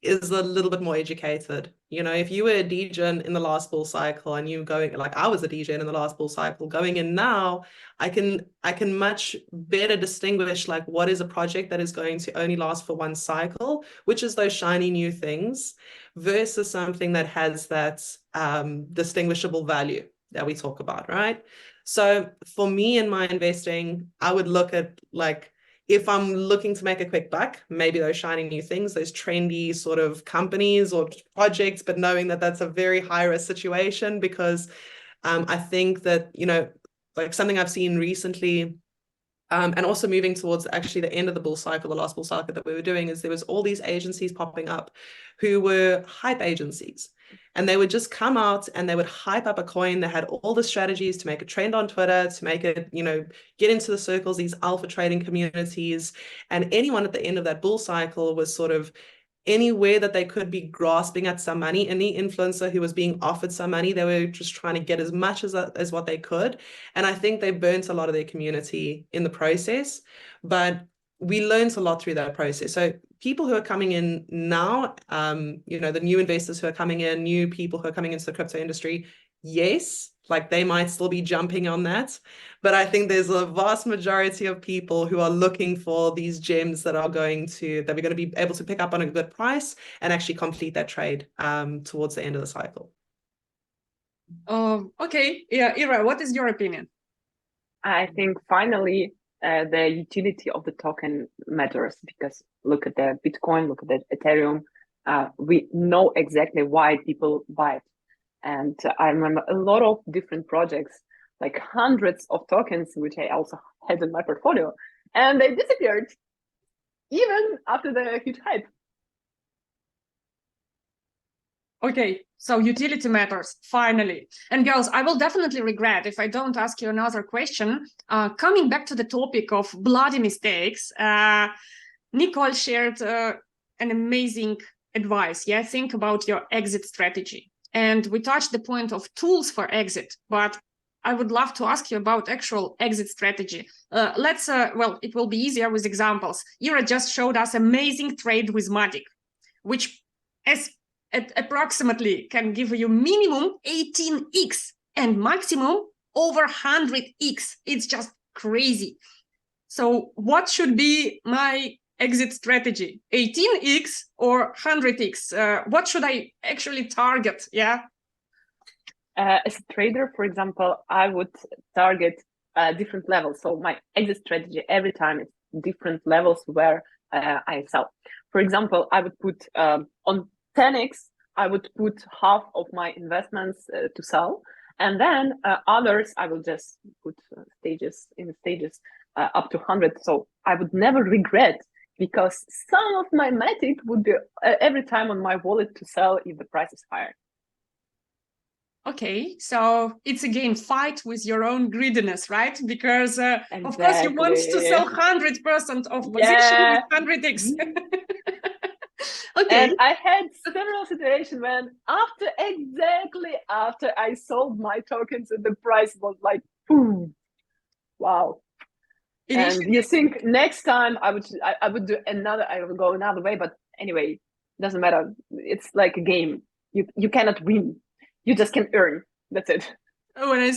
is a little bit more educated. You know, if you were a degen in the last bull cycle and you going, like I was a degen in the last bull cycle, going in now, I can much better distinguish like what is a project that is going to only last for one cycle, which is those shiny new things, versus something that has that distinguishable value that we talk about, right? So for me in my investing, I would look at like, if I'm looking to make a quick buck, maybe those shiny new things, those trendy sort of companies or projects, but knowing that that's a very high risk situation because I think that, you know, like something I've seen recently, and also moving towards actually the end of the bull cycle, the last bull cycle that we were doing, is there was all these agencies popping up who were hype agencies. And they would just come out and they would hype up a coin. They had all the strategies to make it trend on Twitter, to make it, you know, get into the circles, these alpha trading communities. And anyone at the end of that bull cycle was sort of anywhere that they could be grasping at some money. Any influencer who was being offered some money, they were just trying to get as much as what they could. And I think they burnt a lot of their community in the process. But we learned a lot through that process. So people who are coming in now, you know, the new investors who are coming in, new people who are coming into the crypto industry, yes, like they might still be jumping on that. But I think there's a vast majority of people who are looking for these gems that we're going to be able to pick up on a good price and actually complete that trade towards the end of the cycle. Okay. Yeah, Ira, what is your opinion? I think finally the utility of the token matters, because look at the Bitcoin, look at the Ethereum. We know exactly why people buy it. And I remember a lot of different projects, like hundreds of tokens, which I also had in my portfolio, and they disappeared even after the huge hype. Okay, so utility matters, finally. And girls, I will definitely regret if I don't ask you another question. Coming back to the topic of bloody mistakes, Nicole shared an amazing advice. Yeah, think about your exit strategy. And we touched the point of tools for exit, but I would love to ask you about actual exit strategy. Well, it will be easier with examples. Ira just showed us amazing trade with Matic, which approximately can give you minimum 18x and maximum over 100x. It's just crazy. So what should be my exit strategy? 18x or 100x? What should I actually target? Yeah. As a trader, for example, I would target different levels. So my exit strategy every time is different levels where I sell. For example, I would put on 10x, I would put half of my investments to sell. And then others, I will just put stages up to 100. So I would never regret, because some of my Matic would be every time on my wallet to sell if the price is higher. Okay, so it's again fight with your own greediness, right? Because Exactly. of course you want to sell 100% of position with 100x. Okay. And I had several situations when exactly after I sold my tokens, and the price was like, boom, wow. And you think next time I would do another, I will go another way, but anyway, doesn't matter. It's like a game. You cannot win. You just can earn. That's it. When I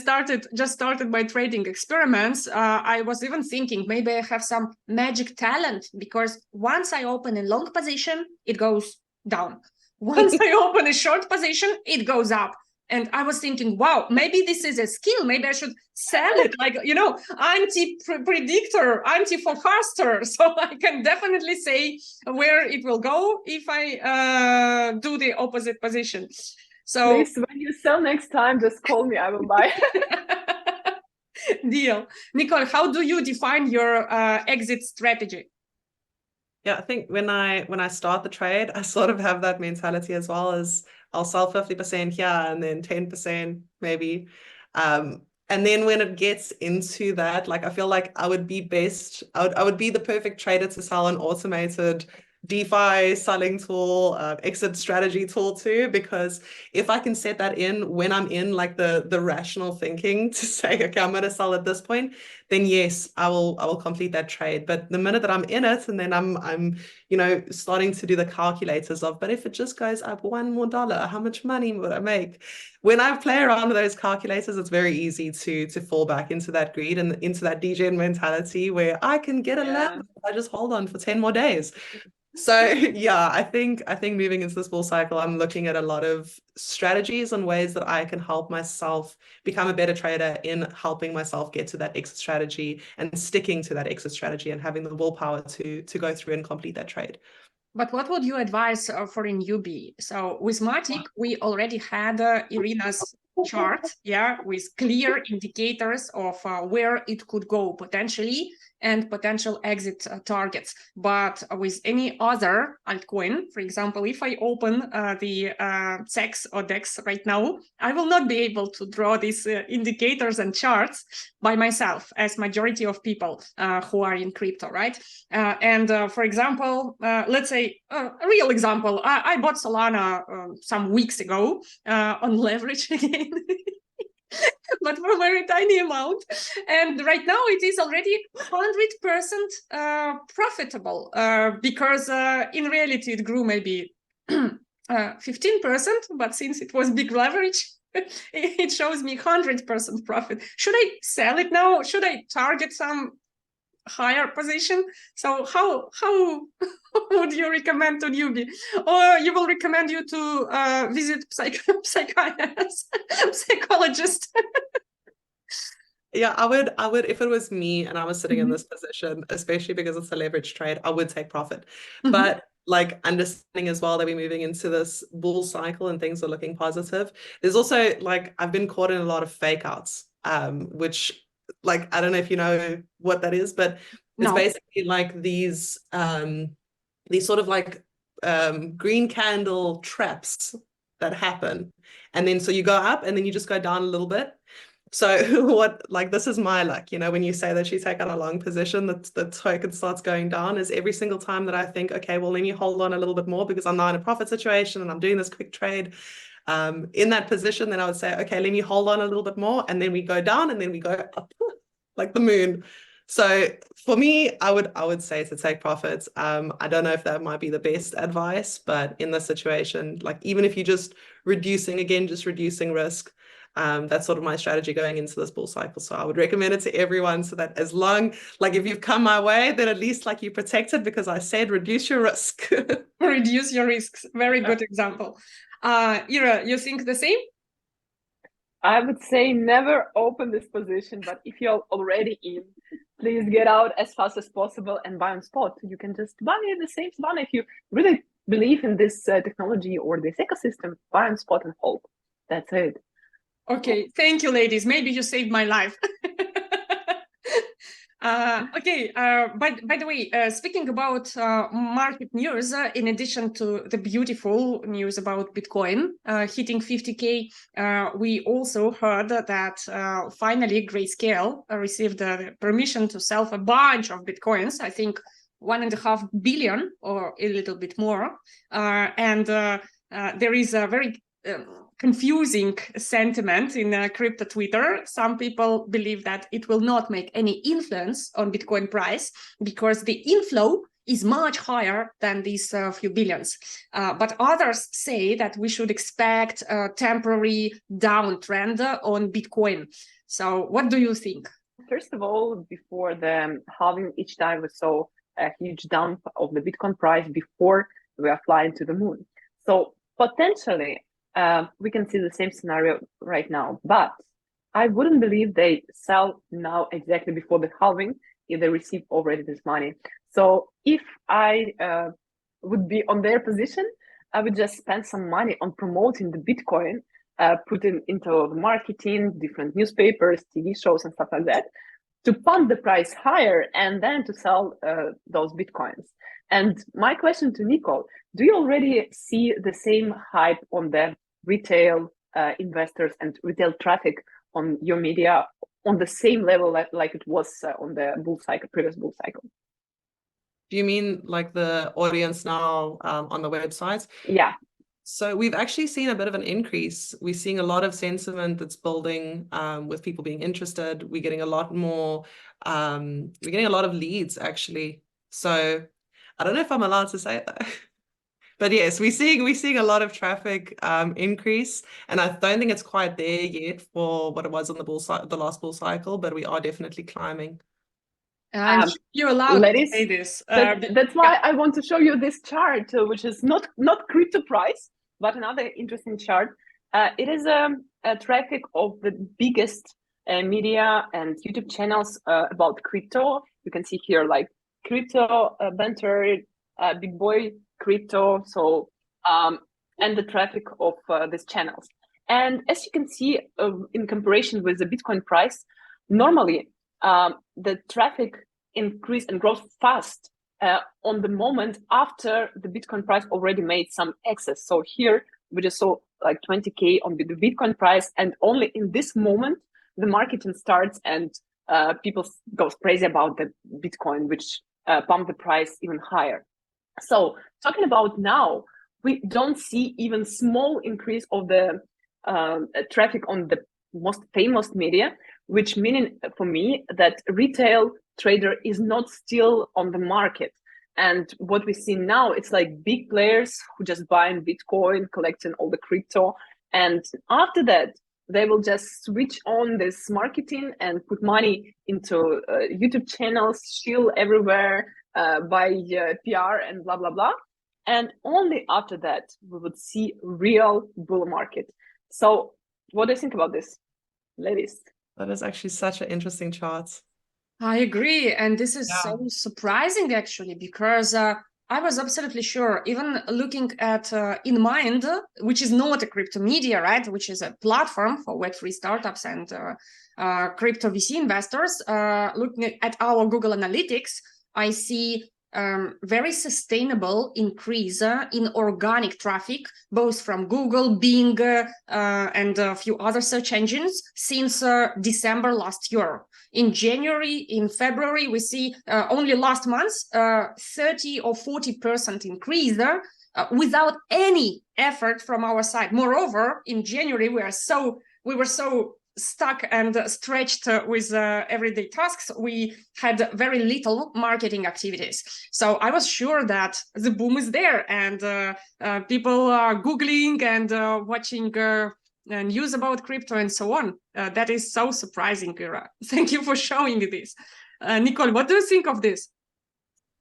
just started my trading experiments, I was even thinking maybe I have some magic talent, because once I open a long position, it goes down. Once I open a short position, it goes up. And I was thinking, wow, maybe this is a skill. Maybe I should sell it, like, you know, anti-predictor, anti-forecaster. So I can definitely say where it will go if I do the opposite position. So please, when you sell next time, just call me. I will buy. Deal. Nicole, how do you define your exit strategy? Yeah, I think when I start the trade, I sort of have that mentality as well, as I'll sell 50% here and then 10% maybe. And then when it gets into that, like I feel like I would be the perfect trader to sell an automated DeFi selling tool, exit strategy tool too, because if I can set that in when I'm in like the rational thinking to say, okay, I'm going to sell at this point, then yes, I will complete that trade. But the minute that I'm in it, and then I'm you know, starting to do the calculators of, but if it just goes up $1 more, how much money would I make? When I play around with those calculators, it's very easy to fall back into that greed and into that degen mentality where I can get a lamp if I just hold on for 10 more days. So yeah, I think moving into this bull cycle, I'm looking at a lot of strategies and ways that I can help myself become a better trader in helping myself get to that exit strategy and sticking to that exit strategy and having the willpower to go through and complete that trade. But what would you advise for a newbie? So with Matic, we already had Iryna's chart, yeah, with clear indicators of where it could go potentially and potential exit targets. But with any other altcoin, for example, if I open the CEX or DEX right now, I will not be able to draw these indicators and charts by myself, as majority of people who are in crypto, right? For example, let's say a real example, I bought Solana some weeks ago on leverage again. But for a very tiny amount. And right now it is already 100% profitable because in reality it grew maybe 15%, but since it was big leverage, it shows me 100% profit. Should I sell it now? Should I target some higher position? So how would you recommend to newbie, or you will recommend you to visit psychologist? Yeah, I would if it was me and I was sitting in this position, especially because it's a leverage trade, I would take profit. But like understanding as well that we're moving into this bull cycle and things are looking positive. There's also like I've been caught in a lot of fake outs, which like I don't know if you know what that is, but it's basically like these sort of like green candle traps that happen. And then so you go up and then you just go down a little bit. So what, like, this is my luck, you know, when you say that you take out a long position, the token starts going down, is every single time that I think, okay, well, let me hold on a little bit more because I'm now in a profit situation and I'm doing this quick trade in that position, then I would say, okay, let me hold on a little bit more. And then we go down and then we go up like the moon. So for me, I would say to take profits. I don't know if that might be the best advice, but in this situation, like even if you're just reducing risk, that's sort of my strategy going into this bull cycle. So I would recommend it to everyone so that as long, like if you've come my way, then at least like you're protected because I said reduce your risk. Reduce your risks. Very good example. Ira, you think the same? I would say never open this position, but if you're already in, please get out as fast as possible and buy on spot. You can just buy the same spot. If you really believe in this technology or this ecosystem, buy on spot and hold. That's it. Okay, thank you, ladies. Maybe you saved my life. Okay, by the way, speaking about market news, in addition to the beautiful news about Bitcoin hitting 50K, we also heard that finally Grayscale received permission to sell a bunch of Bitcoins, I think 1.5 billion or a little bit more. And there is a very confusing sentiment in crypto Twitter. Some people believe that it will not make any influence on Bitcoin price because the inflow is much higher than these few billions. But others say that we should expect a temporary downtrend on Bitcoin. So what do you think? First of all, before the halving, each time we saw a huge dump of the Bitcoin price before we are flying to the moon. So potentially, we can see the same scenario right now, but I wouldn't believe they sell now exactly before the halving if they receive already this money. So if I would be on their position, I would just spend some money on promoting the Bitcoin, putting into the marketing, different newspapers, TV shows and stuff like that, to pump the price higher and then to sell those Bitcoins. And my question to Nicole, do you already see the same hype on the retail investors and retail traffic on your media on the same level like it was on the bull cycle, previous bull cycle? Do you mean like the audience now on the website? Yeah. So we've actually seen a bit of an increase. We're seeing a lot of sentiment that's building with people being interested. We're getting a lot more, we're getting a lot of leads actually. So I don't know if I'm allowed to say that. But yes, we're seeing a lot of traffic increase, and I don't think it's quite there yet for what it was on the last bull cycle, but we are definitely climbing. You're allowed to say this. That's why I want to show you this chart, which is not crypto price, but another interesting chart. It is a traffic of the biggest media and YouTube channels about crypto. You can see here like crypto, banter, big boy crypto, so and the traffic of these channels. And as you can see, in comparison with the Bitcoin price, normally the traffic increase and grows fast on the moment after the Bitcoin price already made some excess. So here we just saw like 20K on the Bitcoin price, and only in this moment the marketing starts and people go crazy about the Bitcoin, which pump the price even higher. So talking about now, we don't see even small increase of the traffic on the most famous media, which meaning for me that retail trader is not still on the market. And what we see now, it's like big players who just buying Bitcoin, collecting all the crypto. And after that, they will just switch on this marketing and put money into YouTube channels, shill everywhere, buy PR and blah, blah, blah. And only after that, we would see real bull market. So what do you think about this, ladies? That is actually such an interesting chart. I agree. And this is so surprising, actually, because I was absolutely sure, even looking at InnMind, which is not a crypto media, right, which is a platform for Web3 startups and crypto VC investors, looking at our Google Analytics, I see very sustainable increase in organic traffic, both from Google, Bing, and a few other search engines since December last year. In January, in February, we see only last month 30 or 40% increase without any effort from our side. Moreover, in January, we were so stuck and stretched with everyday tasks, we had very little marketing activities. So I was sure that the boom is there, and people are Googling and watching news about crypto and so on. That is so surprising, Ira. Thank you for showing this. Nicole, what do you think of this?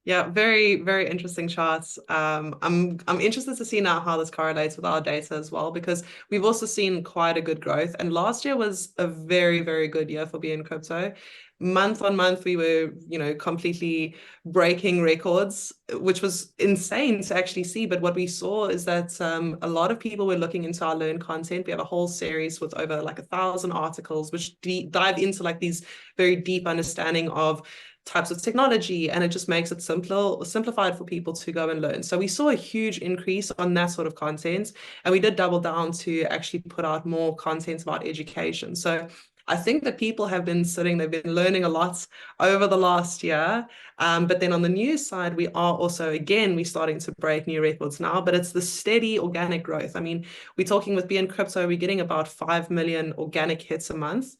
Yeah, very, very interesting charts. I'm interested to see now how this correlates with our data as well, because we've also seen quite a good growth. And last year was a very, very good year for BeinCrypto. Month on month, we were, completely breaking records, which was insane to actually see. But what we saw is that a lot of people were looking into our learn content. We have a whole series with over like 1,000 articles, which dive into like these very deep understanding of types of technology, and it just makes it simplified for people to go and learn. So we saw a huge increase on that sort of content, and we did double down to actually put out more content about education. So I think that people have been they've been learning a lot over the last year. But then on the news side, we are also, again, we're starting to break new records now, but it's the steady organic growth. I mean, we're talking with BeinCrypto, we're getting about 5 million organic hits a month.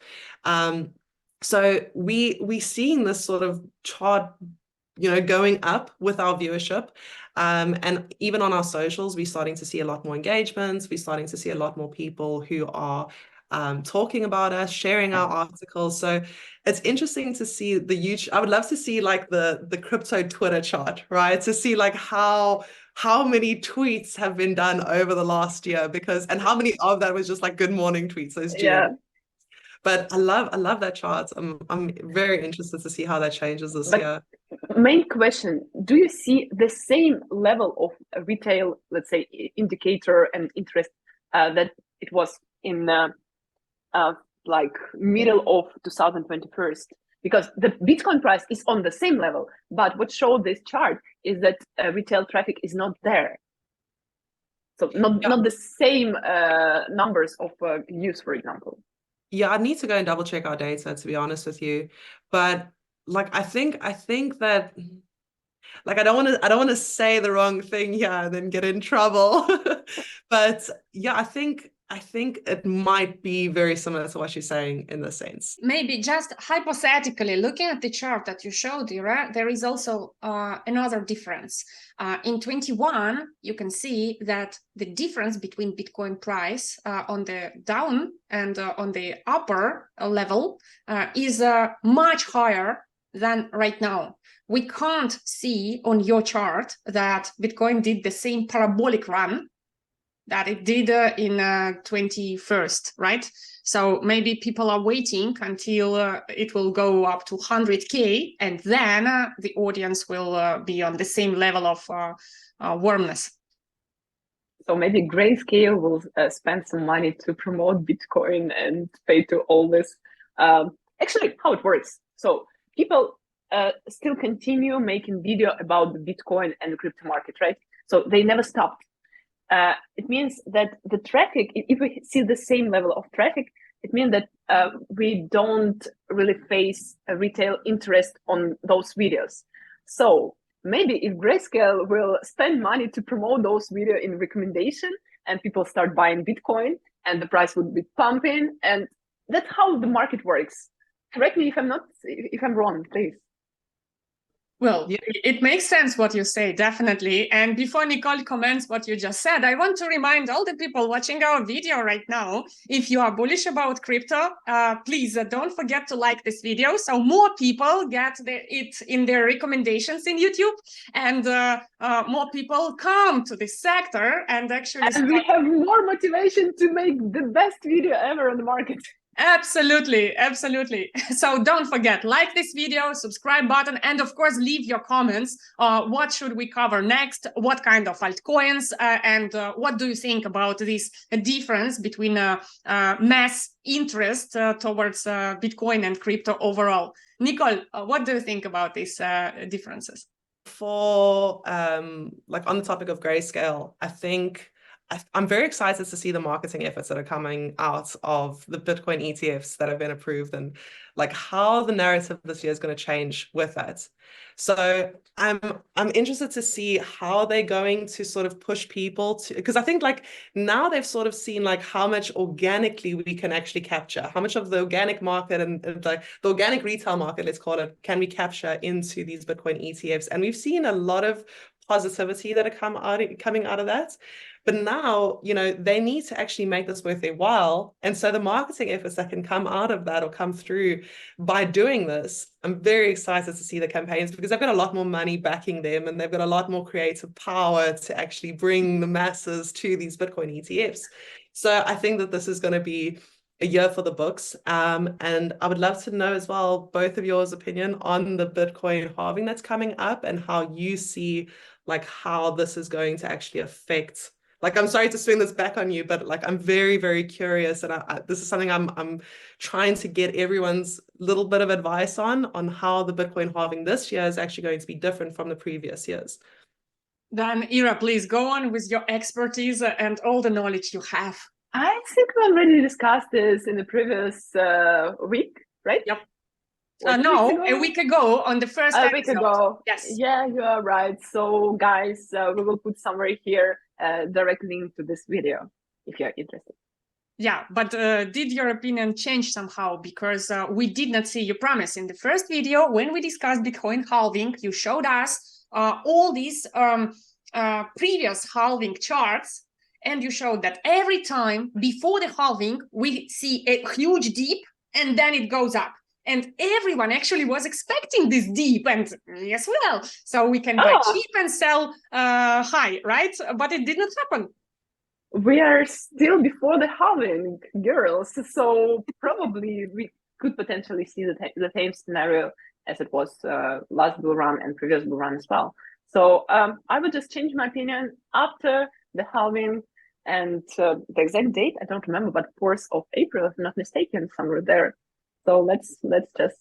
So we're seeing this sort of chart, going up with our viewership. And even on our socials, we're starting to see a lot more engagements. We're starting to see a lot more people who are talking about us, sharing our articles. So it's interesting to see the YouTube. I would love to see like the crypto Twitter chart, right? To see like how many tweets have been done over the last year, and how many of that was just like good morning tweets, those GM. But I love that chart. I'm very interested to see how that changes this year. Main question, do you see the same level of retail, let's say, indicator and interest that it was in like middle of 2021? Because the Bitcoin price is on the same level, but what showed this chart is that retail traffic is not there. So not the same numbers of use, for example. Yeah, I need to go and double check our data, to be honest with you. But like I think that like I don't want to say the wrong thing here and then get in trouble. But yeah, I think it might be very similar to what you're saying in this sense. Maybe just hypothetically, looking at the chart that you showed, Ira, there is also another difference. In 21, you can see that the difference between Bitcoin price on the down and on the upper level is much higher than right now. We can't see on your chart that Bitcoin did the same parabolic run that it did in 21st, right? So maybe people are waiting until it will go up to 100K, and then the audience will be on the same level of warmness. So maybe Grayscale will spend some money to promote Bitcoin and pay to all this. Actually, how it works. So people still continue making video about the Bitcoin and the crypto market, right? So they never stopped. It means that the traffic, if we see the same level of traffic, it means that we don't really face a retail interest on those videos. So maybe if Grayscale will spend money to promote those videos in recommendation and people start buying Bitcoin and the price would be pumping, and that's how the market works. Correct me if I'm wrong, please. Well, it makes sense what you say, definitely. And before Nicole comments what you just said, I want to remind all the people watching our video right now, if you are bullish about crypto, please don't forget to like this video so more people get it in their recommendations in YouTube, and more people come to this sector and actually and we have more motivation to make the best video ever on the market. Absolutely, absolutely. So don't forget, like this video, subscribe button, and of course, leave your comments. What should we cover next? What kind of altcoins? And what do you think about this difference between mass interest towards Bitcoin and crypto overall? Nicole, what do you think about these differences? For like on the topic of Grayscale, I think I'm very excited to see the marketing efforts that are coming out of the Bitcoin ETFs that have been approved, and like how the narrative this year is going to change with that. So I'm interested to see how they're going to sort of push people to, because I think like now they've sort of seen like how much organically we can actually capture, how much of the organic market and like the organic retail market, let's call it, can we capture into these Bitcoin ETFs. And we've seen a lot of positivity that are coming out of that. But now, you know, they need to actually make this worth their while. And so the marketing efforts that can come out of that or come through by doing this, I'm very excited to see the campaigns, because they've got a lot more money backing them and they've got a lot more creative power to actually bring the masses to these Bitcoin ETFs. So I think that this is going to be a year for the books. And I would love to know as well, both of yours opinion on the Bitcoin halving that's coming up and how you see like how this is going to actually affect. Like, I'm sorry to swing this back on you, but like, I'm very, very curious. And this is something I'm trying to get everyone's little bit of advice on how the Bitcoin halving this year is actually going to be different from the previous years. Then Ira, please go on with your expertise and all the knowledge you have. I think we already discussed this in the previous week, right? Yep. No, a week ago on the first episode. A week ago. Yes. Yeah, you are right. So guys, we will put somewhere here direct link to this video if you're interested. Yeah, but did your opinion change somehow? Because we did not see your promise in the first video when we discussed Bitcoin halving. You showed us all these previous halving charts, and you showed that every time before the halving, we see a huge dip and then it goes up. And everyone actually was expecting this dip, and yes, well, so we can buy cheap and sell high, right? But it did not happen. We are still before the halving, girls. So probably we could potentially see the same scenario as it was last bull run and previous bull run as well. So I would just change my opinion after the halving, and the exact date I don't remember, but 4th of April, if I'm not mistaken, somewhere there. So let's just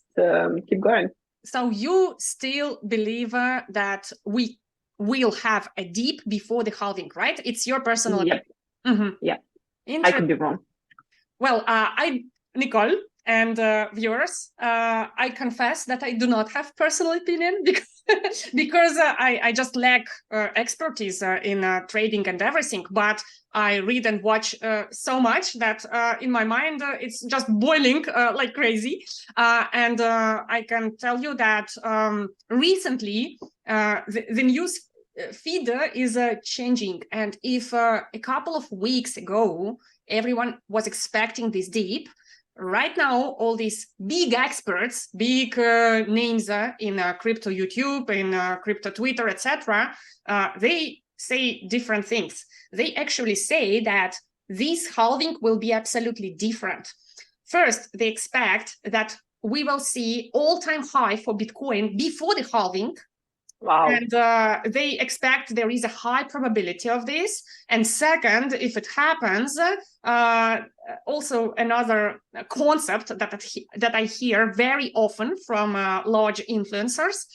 keep going. So you still believe that we will have a dip before the halving, right? It's your personal opinion. Mm-hmm. Yeah. I could be wrong. Well, Nicole and viewers, I confess that I do not have personal opinion because I just lack expertise in trading and everything. But I read and watch so much that in my mind it's just boiling like crazy. And I can tell you that recently the news feed is changing. And if a couple of weeks ago everyone was expecting this dip, right now all these big experts, big names in crypto YouTube, in crypto Twitter, etc., they say different things. They actually say that this halving will be absolutely different. First, they expect that we will see all-time high for Bitcoin before the halving, Wow. And they expect there is a high probability of this. And second, if it happens, also another concept that I hear very often from large influencers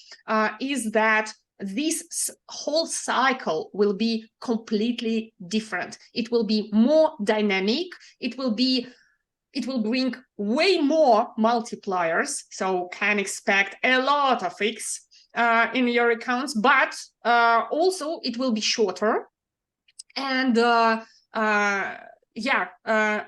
is that this whole cycle will be completely different. It will be more dynamic. It will bring way more multipliers. So can expect a lot of X in your accounts, but also it will be shorter. And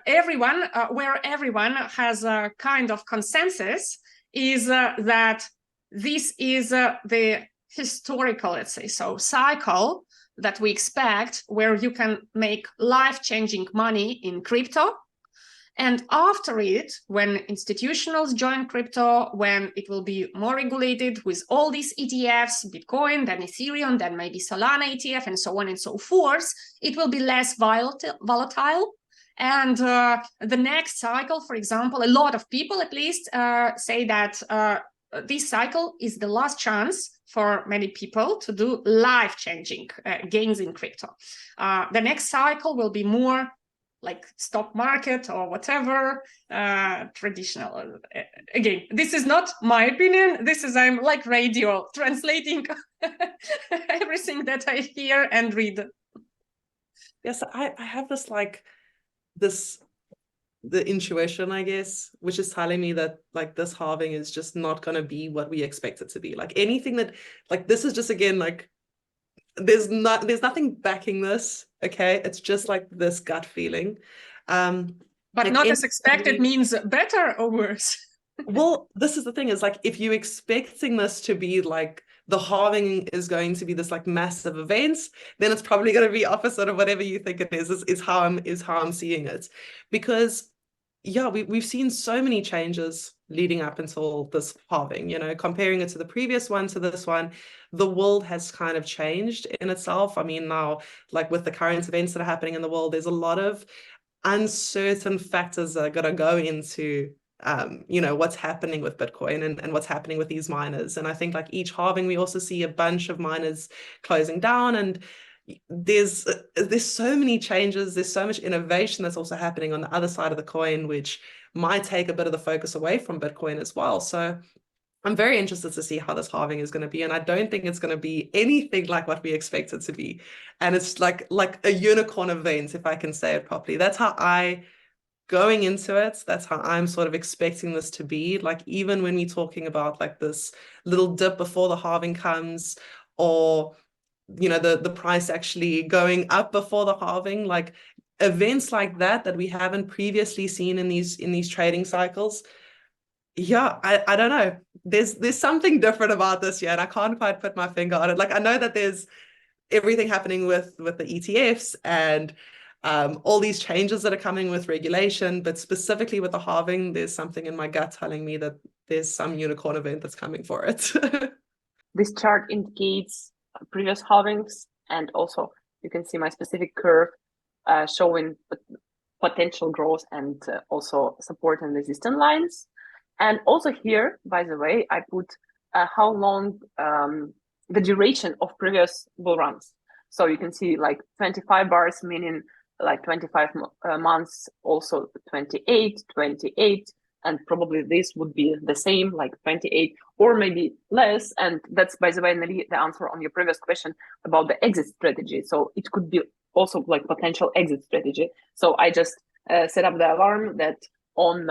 everyone, where everyone has a kind of consensus is that this is the historical, let's say so, cycle that we expect, where you can make life-changing money in crypto. And after it, when institutionals join crypto, when it will be more regulated with all these ETFs, Bitcoin, then Ethereum, then maybe Solana ETF, and so on and so forth, it will be less volatile. And the next cycle, for example, a lot of people at least say that this cycle is the last chance for many people to do life-changing gains in crypto. The next cycle will be more like stock market or whatever, traditional. Again, this is not my opinion. This is, I'm like radio, translating everything that I hear and read. Yes, I have this the intuition, I guess, which is telling me that like this halving is just not going to be what we expect it to be. Like anything that, like this is just, again, like there's nothing backing this. Okay, it's just like this gut feeling. But like not as expected means better or worse. Well, this is the thing, is like if you're expecting this to be like the halving is going to be this like massive event, then it's probably going to be opposite of whatever you think it is how I'm seeing it. Because yeah, we've seen so many changes leading up until this halving, you know, comparing it to the previous one to this one, the world has kind of changed in itself. I mean, now, like with the current events that are happening in the world, there's a lot of uncertain factors that are going to go into you know, what's happening with Bitcoin and what's happening with these miners. And I think like each halving, we also see a bunch of miners closing down, and there's so many changes, there's so much innovation that's also happening on the other side of the coin, which might take a bit of the focus away from Bitcoin as well. So I'm very interested to see how this halving is going to be, and I don't think it's going to be anything like what we expect it to be. And it's like a unicorn event, if I can say it properly. That's how going into it, that's how I'm sort of expecting this to be. Like even when we're talking about like this little dip before the halving comes, or you know, the price actually going up before the halving, like events like that we haven't previously seen in these trading cycles. Yeah, I don't know. There's something different about this year, and I can't quite put my finger on it. Like I know that there's everything happening with the ETFs and all these changes that are coming with regulation, but specifically with the halving, there's something in my gut telling me that there's some unicorn event that's coming for it. This chart indicates previous halvings, and also you can see my specific curve showing potential growth and also support and resistance lines. And also here, by the way, I put how long the duration of previous bull runs. So you can see like 25 bars, meaning like 25 months, also 28, and probably this would be the same, like 28 or maybe less. And that's, by the way, Nelli, the answer on your previous question about the exit strategy. So it could be also like potential exit strategy. So I just set up the alarm that on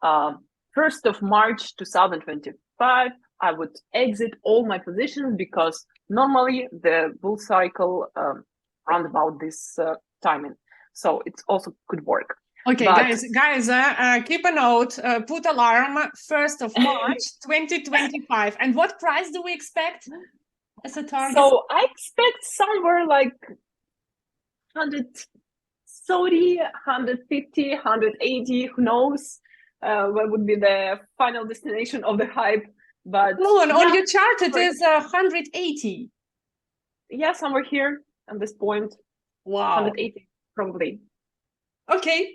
1st of March 2025, I would exit all my positions, because normally the bull cycle round about this timing. So it also could work. Okay, but guys, keep a note, put alarm 1st of March 2025. And what price do we expect as a target? So I expect somewhere like 130, 150, 180, who knows what would be the final destination of the hype. But on your chart it is 180. Yeah, somewhere here at this point. Wow. 180 probably. Okay.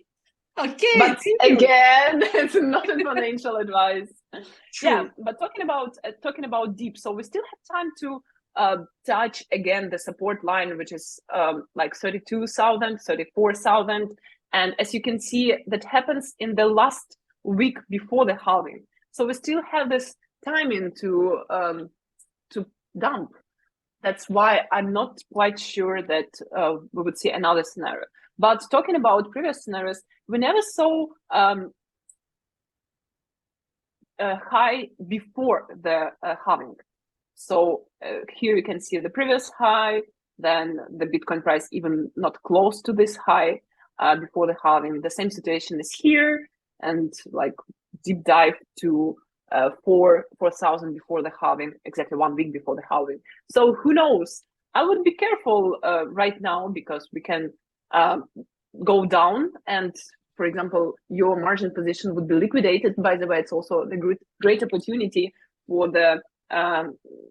Okay, But thank you. again, it's not a financial advice. True. Yeah, but talking about deep, so we still have time to touch again the support line, which is like 32,000, 34,000, and as you can see, that happens in the last week before the halving. So we still have this timing to dump. That's why I'm not quite sure that we would see another scenario. But talking about previous scenarios, we never saw a high before the halving. So here you can see the previous high, then the Bitcoin price even not close to this high before the halving. The same situation is here, and like deep dive to 4,000 before the halving, exactly 1 week before the halving. So who knows? I would be careful right now, because we can go down, and for example, your margin position would be liquidated. By the way, it's also a great opportunity for the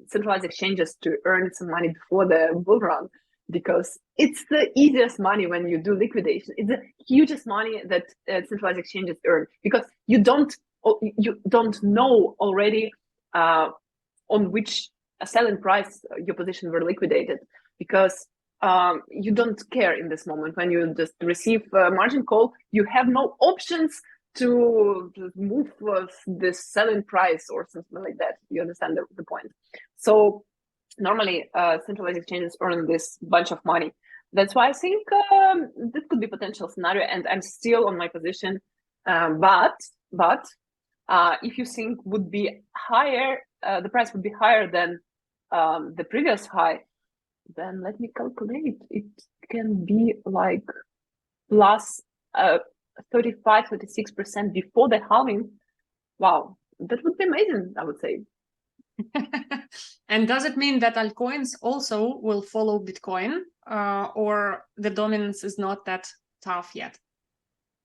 centralized exchanges to earn some money before the bull run, because it's the easiest money when you do liquidation. It's the hugest money that centralized exchanges earn, because you don't know already on which selling price your position were liquidated, because you don't care in this moment. When you just receive a margin call, you have no options to move this selling price or something like that. You understand the point? So normally centralized exchanges earn this bunch of money. That's why I think this could be potential scenario, and I'm still on my position. But if you think would be higher, the price would be higher than the previous high, then let me calculate. It can be like plus 35-36% before the halving. Wow, that would be amazing, I would say. And does it mean that altcoins also will follow Bitcoin, or the dominance is not that tough yet?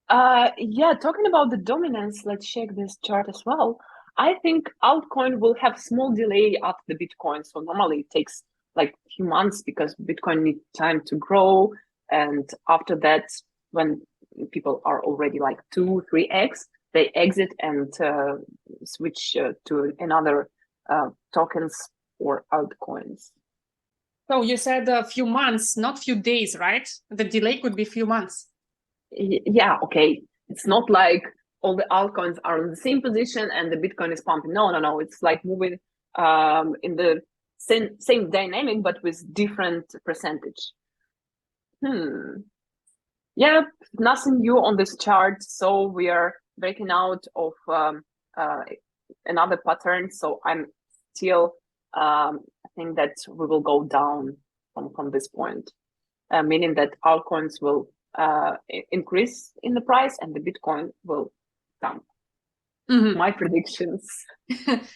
Yeah, talking about the dominance, let's check this chart as well. I think altcoin will have small delay after the Bitcoin. So normally it takes like a few months, because Bitcoin needs time to grow. And after that, when people are already like 2-3x, they exit and switch to another tokens or altcoins. So you said a few months, not few days, right? The delay could be few months. Yeah, okay. It's not like all the altcoins are in the same position and the Bitcoin is pumping. No. It's like moving in the same dynamic, but with different percentage. Yeah, nothing new on this chart. So we are breaking out of another pattern. So I'm still I think that we will go down from this point, meaning that altcoins will increase in the price and the Bitcoin will dump. My predictions.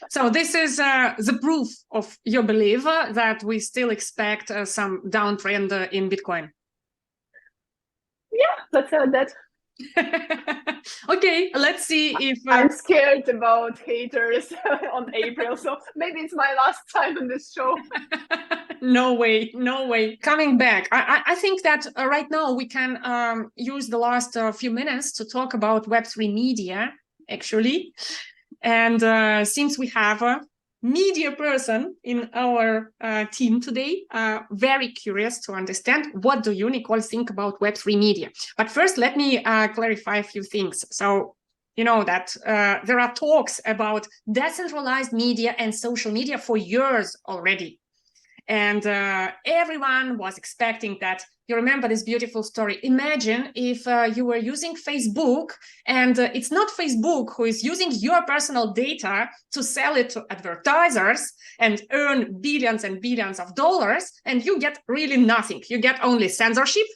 So this is the proof of your belief that we still expect some downtrend in Bitcoin. Yeah, let's say that. Okay, let's see if I'm scared about haters on April, so maybe it's my last time on this show. No way. Coming back, I think that right now we can use the last few minutes to talk about Web3 media, actually. And since we have a media person in our team today, very curious to understand, what do you, Nicole, think about Web3 media? But first, let me clarify a few things. So, you know that there are talks about decentralized media and social media for years already. And everyone was expecting that. You remember this beautiful story. Imagine if you were using Facebook, and it's not Facebook who is using your personal data to sell it to advertisers and earn billions and billions of dollars, and you get really nothing. You get only censorship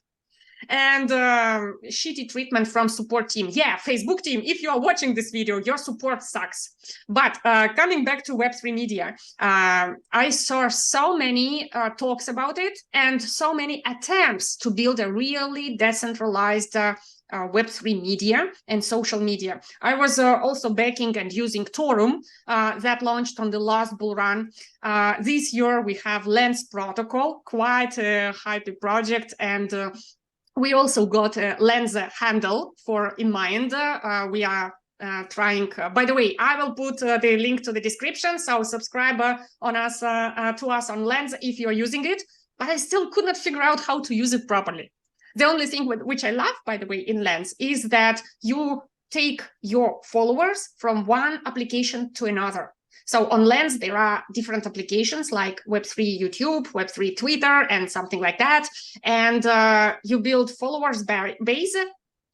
and shitty treatment from support team. Yeah, Facebook team, if you are watching this video, your support sucks. But coming back to Web3 media, I saw so many talks about it and so many attempts to build a really decentralized Web3 media and social media. I was also backing and using Torum that launched on the last bull run. This year we have Lens Protocol, quite a hype project, and We also got a Lens handle for InnMind. We are trying. By the way, I will put the link to the description, so subscribe on us to us on Lens if you're using it. But I still could not figure out how to use it properly. The only thing which I love, by the way, in Lens is that you take your followers from one application to another. So on Lens, there are different applications like Web3 YouTube, Web3 Twitter, and something like that. And you build followers base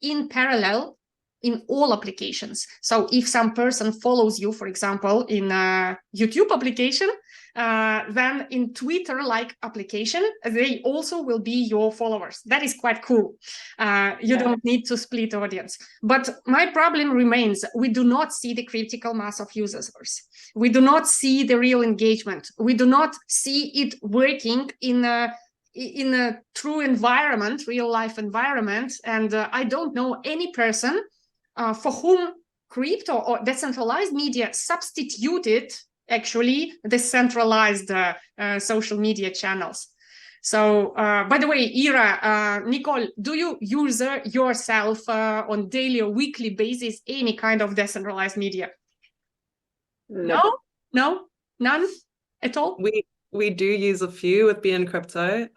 in parallel in all applications. So if some person follows you, for example, in a YouTube application, then in Twitter-like application, they also will be your followers. That is quite cool. You don't need to split audience. But my problem remains, we do not see the critical mass of users. We do not see the real engagement. We do not see it working in a true environment, real life environment. And I don't know any person for whom crypto or decentralized media substituted actually the centralized social media channels. So, by the way, Ira, Nicole, do you use yourself on daily or weekly basis any kind of decentralized media? Nope. No, none at all. We do use a few with BeinCrypto,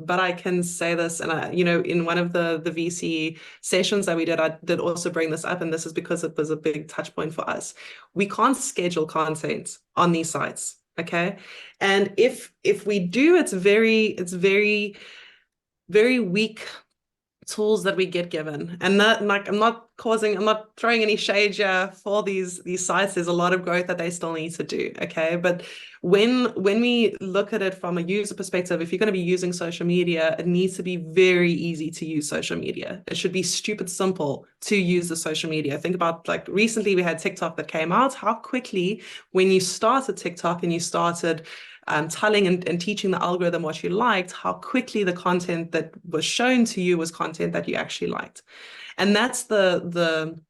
but I can say this, and in one of the VC sessions that we did, I did also bring this up, and this is because it was a big touch point for us. We can't schedule content on these sites, okay? And if we do, it's very, very weak tools that we get given. And that, like, I'm not throwing any shade here for these sites. There's a lot of growth that they still need to do, okay? But when we look at it from a user perspective, if you're going to be using social media, it needs to be very easy to use social media. It should be stupid simple to use the social media. Think about, like, recently we had TikTok that came out. How quickly, when you started TikTok and you started telling and teaching the algorithm what you liked, how quickly the content that was shown to you was content that you actually liked. And that's the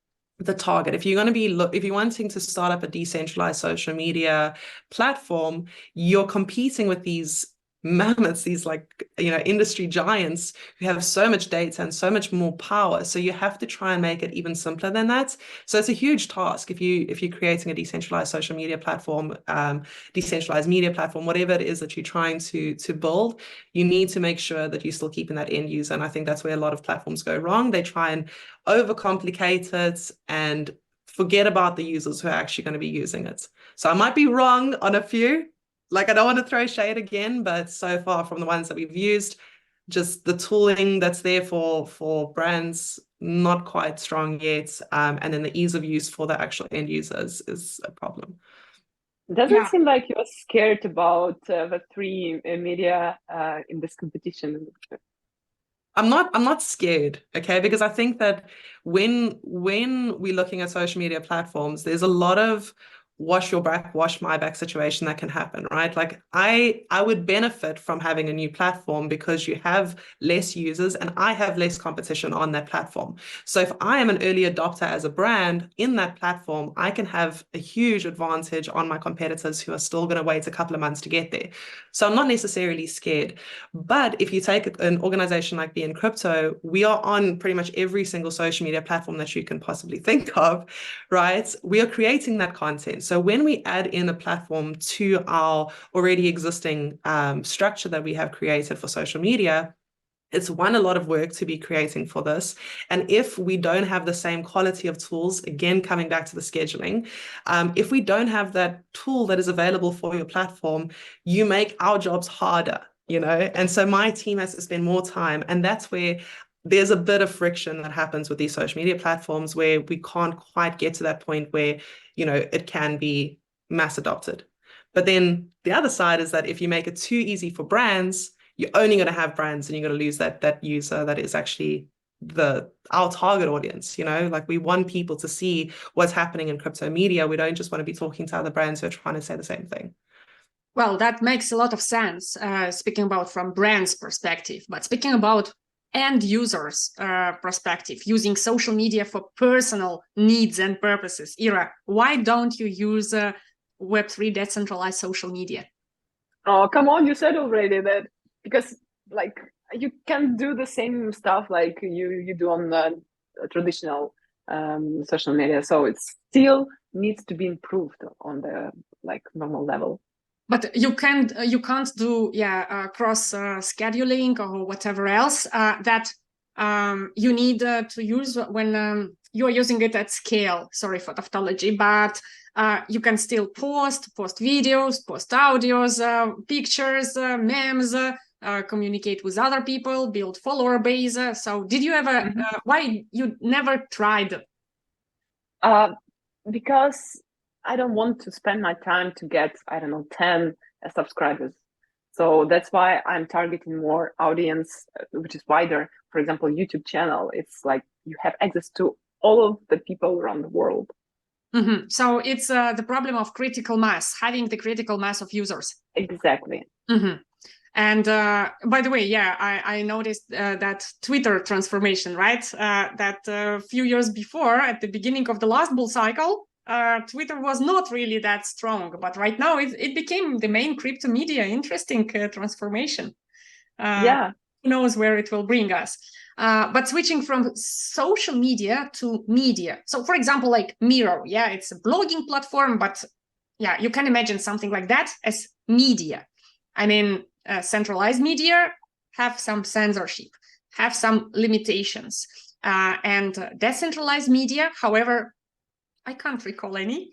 target. If you're going to be if you're wanting to start up a decentralized social media platform, you're competing with these mammoths, these, like, industry giants who have so much data and so much more power. So you have to try and make it even simpler than that. So it's a huge task if you're creating a decentralized social media platform, decentralized media platform, whatever it is that you're trying to build. You need to make sure that you're still keeping that end user. And I think that's where a lot of platforms go wrong. They try and overcomplicate it and forget about the users who are actually going to be using it. So I might be wrong on a few. Like, I don't want to throw shade again, but so far from the ones that we've used, just the tooling that's there for brands, not quite strong yet. And then the ease of use for the actual end users is a problem. Doesn't seem like you're scared about Web3 media in this competition. I'm not scared, okay? Because I think that when we're looking at social media platforms, there's a lot of wash your back, wash my back situation that can happen, right? Like, I would benefit from having a new platform because you have less users and I have less competition on that platform. So if I am an early adopter as a brand in that platform, I can have a huge advantage on my competitors who are still going to wait a couple of months to get there. So I'm not necessarily scared. But if you take an organization like BeinCrypto, we are on pretty much every single social media platform that you can possibly think of, right? We are creating that content. So when we add in a platform to our already existing structure that we have created for social media, it's a lot of work to be creating for this. And if we don't have the same quality of tools, again, coming back to the scheduling, if we don't have that tool that is available for your platform, you make our jobs harder, And so my team has to spend more time. And that's where there's a bit of friction that happens with these social media platforms where we can't quite get to that point where, it can be mass adopted. But then the other side is that if you make it too easy for brands, you're only going to have brands and you're going to lose that user that is actually our target audience. Like, we want people to see what's happening in crypto media. We don't just want to be talking to other brands who are trying to say the same thing. Well, that makes a lot of sense, speaking about from brands perspective, but speaking about end users perspective, using social media for personal needs and purposes. Ira, why don't you use Web3 decentralized social media? Oh, come on, you said already that, because, like, you can do the same stuff like you do on the traditional social media. So it still needs to be improved on the like normal level. But you can't do cross scheduling or whatever else that you need to use when you're using it at scale. Sorry for tautology, but you can still post videos, post audios, pictures, memes, communicate with other people, build follower base. So did you ever, why you never tried? Because I don't want to spend my time to get, I don't know, 10 subscribers. So that's why I'm targeting more audience, which is wider. For example, YouTube channel, it's like you have access to all of the people around the world. So it's the problem of critical mass, having the critical mass of users. Exactly. And by the way, I noticed that Twitter transformation, right? That a few years before, at the beginning of the last bull cycle, Twitter was not really that strong, but right now it became the main crypto media. Interesting transformation. Who knows where it will bring us? But switching from social media to media. So for example, like Miro, it's a blogging platform, but you can imagine something like that as media. I mean, centralized media have some censorship, have some limitations. And decentralized media, however, I can't recall any,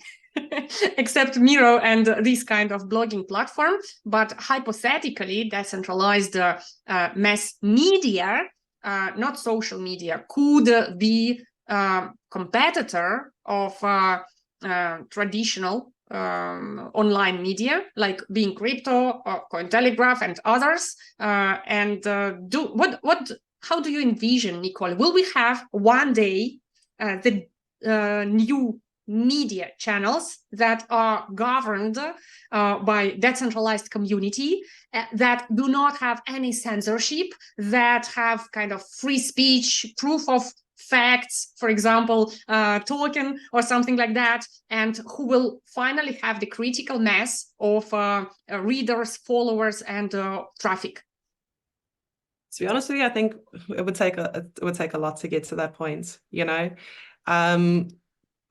except Miro and this kind of blogging platform. But hypothetically, decentralized mass media, not social media, could be a competitor of traditional online media like BeinCrypto or Cointelegraph and others. How do you envision, Nicole? Will we have one day the new media channels that are governed by decentralized community, that do not have any censorship, that have kind of free speech, proof of facts, for example, token or something like that, and who will finally have the critical mass of readers, followers, and traffic? To be honest with you, I think it would take a lot to get to that point, you know.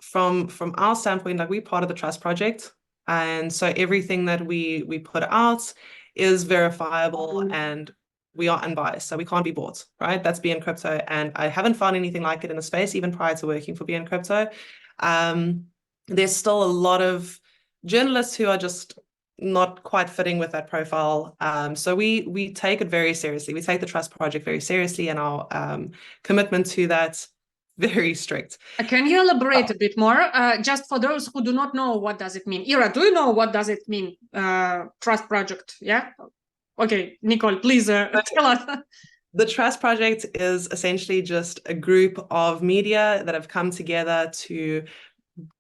From our standpoint, like we're part of the Trust Project, and so everything that we put out is verifiable and we are unbiased, so we can't be bought, right? That's BeinCrypto, and I haven't found anything like it in the space, even prior to working for BeinCrypto. There's still a lot of journalists who are just not quite fitting with that profile. So we take it very seriously. We take the Trust Project very seriously, and our commitment to that very strict. Can you elaborate a bit more, just for those who do not know, what does it mean? Ira, do you know what does it mean, Trust Project? Yeah. Okay, Nicole, please tell us. The Trust Project is essentially just a group of media that have come together to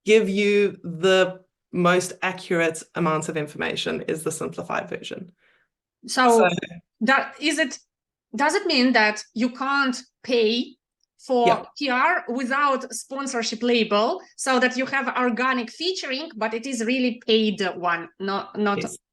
give you the most accurate amount of information, is the simplified version. So does it mean that you can't pay for PR without sponsorship label, so that you have organic featuring, but it is really paid one, not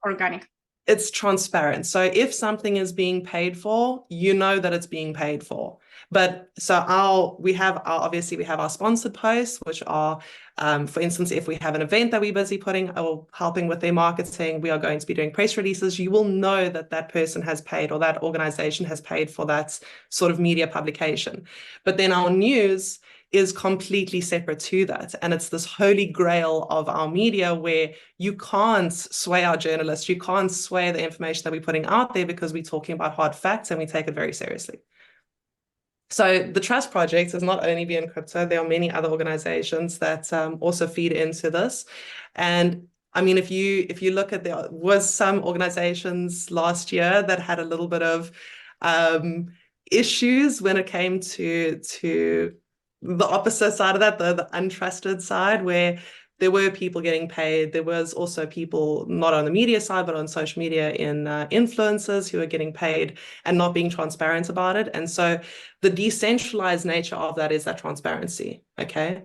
organic? It's transparent. So if something is being paid for, you know that it's being paid for. But so we have our sponsored posts, which are, for instance, if we have an event that we're busy putting or helping with their marketing, we are going to be doing press releases. You will know that that person has paid or that organization has paid for that sort of media publication. But then our news is completely separate to that. And it's this holy grail of our media where you can't sway our journalists, you can't sway the information that we're putting out there, because we're talking about hard facts and we take it very seriously. So the Trust Project is not only BeinCrypto, there are many other organizations that also feed into this. And I mean, if you look at, there was some organizations last year that had a little bit of issues when it came to the opposite side of that, the untrusted side, where there were people getting paid. There was also people not on the media side, but on social media in influencers who are getting paid and not being transparent about it. And so the decentralized nature of that is that transparency, okay?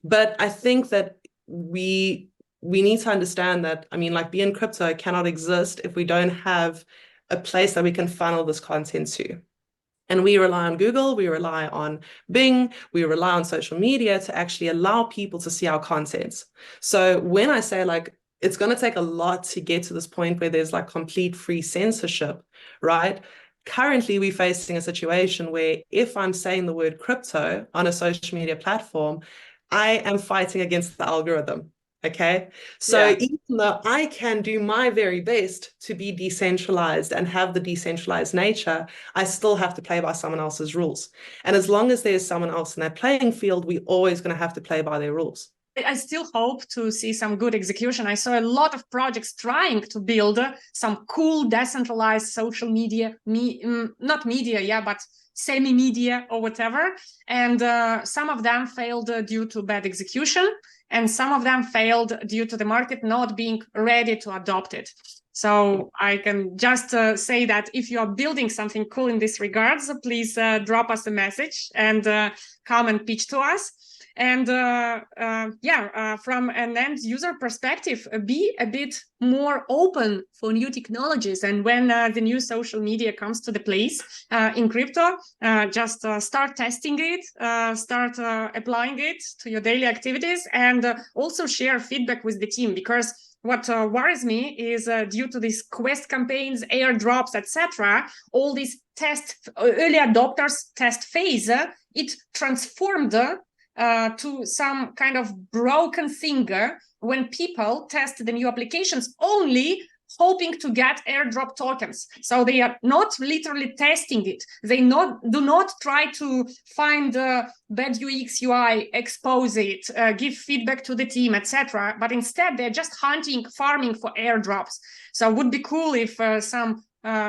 But I think that we need to understand that, I mean, like BeinCrypto cannot exist if we don't have a place that we can funnel this content to. And we rely on Google, we rely on Bing, we rely on social media to actually allow people to see our content. So when I say like, it's going to take a lot to get to this point where there's like complete free censorship, right? Currently, we're facing a situation where if I'm saying the word crypto on a social media platform, I am fighting against the algorithm. Okay. So even though I can do my very best to be decentralized and have the decentralized nature, I still have to play by someone else's rules. And as long as there's someone else in that playing field, we're always going to have to play by their rules. I still hope to see some good execution. I saw a lot of projects trying to build some cool decentralized social media, not media, yeah, but semi-media or whatever. And some of them failed due to bad execution. And some of them failed due to the market not being ready to adopt it. So I can just say that if you are building something cool in this regards, please drop us a message and come and pitch to us. And from an end user perspective, be a bit more open for new technologies. And when the new social media comes to the place in crypto, just start testing it, start applying it to your daily activities, and also share feedback with the team. Because what worries me is due to these quest campaigns, airdrops, etc., all these early adopters test phase, it transformed to some kind of broken thing when people test the new applications only hoping to get airdrop tokens. So they are not literally testing it. They do not try to find bad UX, UI, expose it, give feedback to the team, etc. But instead, they're just hunting, farming for airdrops. So it would be cool if some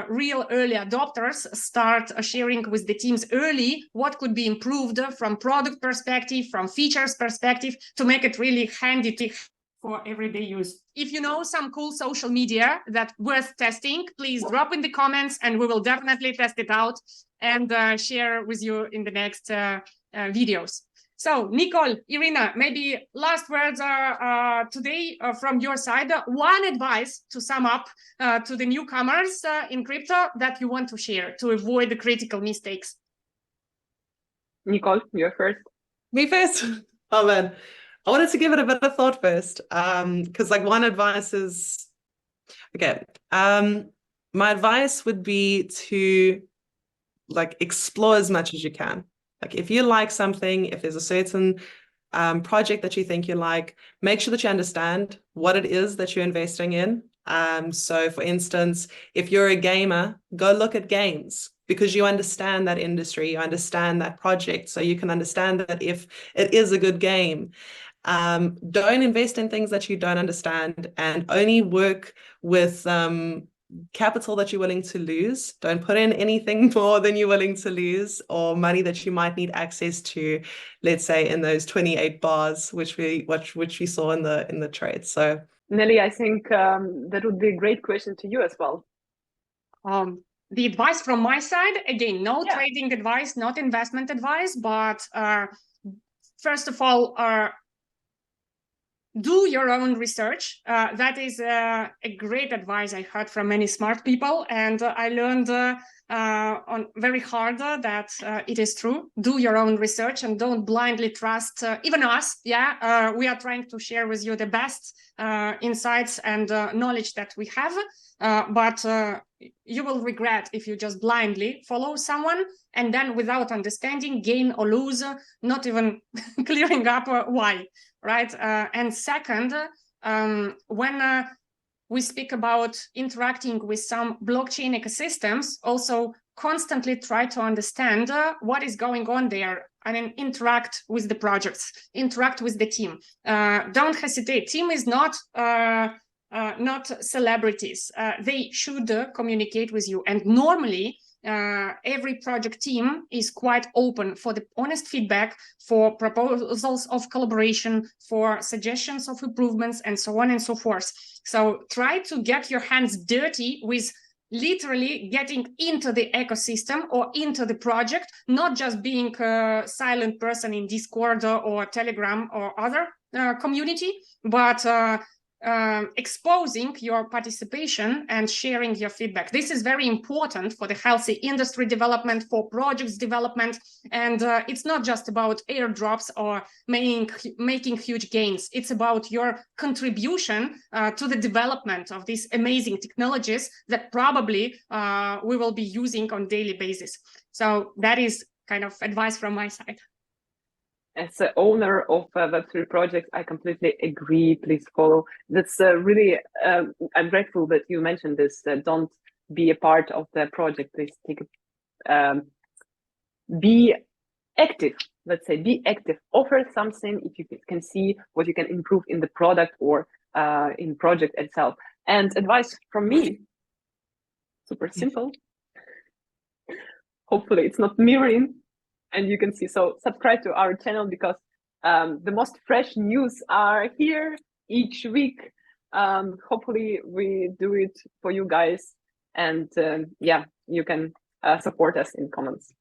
real early adopters start sharing with the teams early what could be improved from product perspective, from features perspective, to make it really handy for everyday use. If you know some cool social media that worth testing, please drop in the comments and we will definitely test it out and share with you in the next videos. So, Nicole, Iryna, maybe last words are today from your side. One advice to sum up to the newcomers in crypto that you want to share to avoid the critical mistakes. Nicole, you're first. Me first? Oh, man. I wanted to give it a bit of thought first because like one advice is, okay, my advice would be to like explore as much as you can. Like if you like something, if there's a certain project that you think you like, make sure that you understand what it is that you're investing in. So for instance, if you're a gamer, go look at games because you understand that industry, you understand that project. So you can understand that if it is a good game. Don't invest in things that you don't understand and only work with capital that you're willing to lose. Don't put in anything more than you're willing to lose or money that you might need access to, let's say in those 28 bars, which we saw in the trade. So Nelly, I think that would be a great question to you as well. The advice from my side, again, no trading advice, not investment advice, but first of all, do your own research. That is a great advice I heard from many smart people, and I learned on very hard that it is true. Do your own research and don't blindly trust even us. Yeah, we are trying to share with you the best insights and knowledge that we have, but you will regret if you just blindly follow someone and then without understanding gain or lose, not even clearing up why. Right. And second, when we speak about interacting with some blockchain ecosystems, also constantly try to understand what is going on there. I mean, interact with the projects, interact with the team. Don't hesitate. Team is not celebrities. They should communicate with you. And normally, every project team is quite open for the honest feedback, for proposals of collaboration, for suggestions of improvements, and so on and so forth. So try to get your hands dirty with literally getting into the ecosystem or into the project, not just being a silent person in Discord or Telegram or other community, but exposing your participation and sharing your feedback. This is very important for the healthy industry development, for projects development, and it's not just about airdrops or making huge gains. It's about your contribution to the development of these amazing technologies that probably we will be using on a daily basis. So that is kind of advice from my side. As the owner of Web3 projects, I completely agree. Please follow. That's really, I'm grateful that you mentioned this. Don't be a part of the project. Please take it. Be active. Let's say be active. Offer something if you can see what you can improve in the product or in project itself. And advice from me, super simple. Hopefully it's not mirroring. And you can see, so subscribe to our channel because the most fresh news are here each week. Hopefully we do it for you guys. And yeah, you can support us in comments.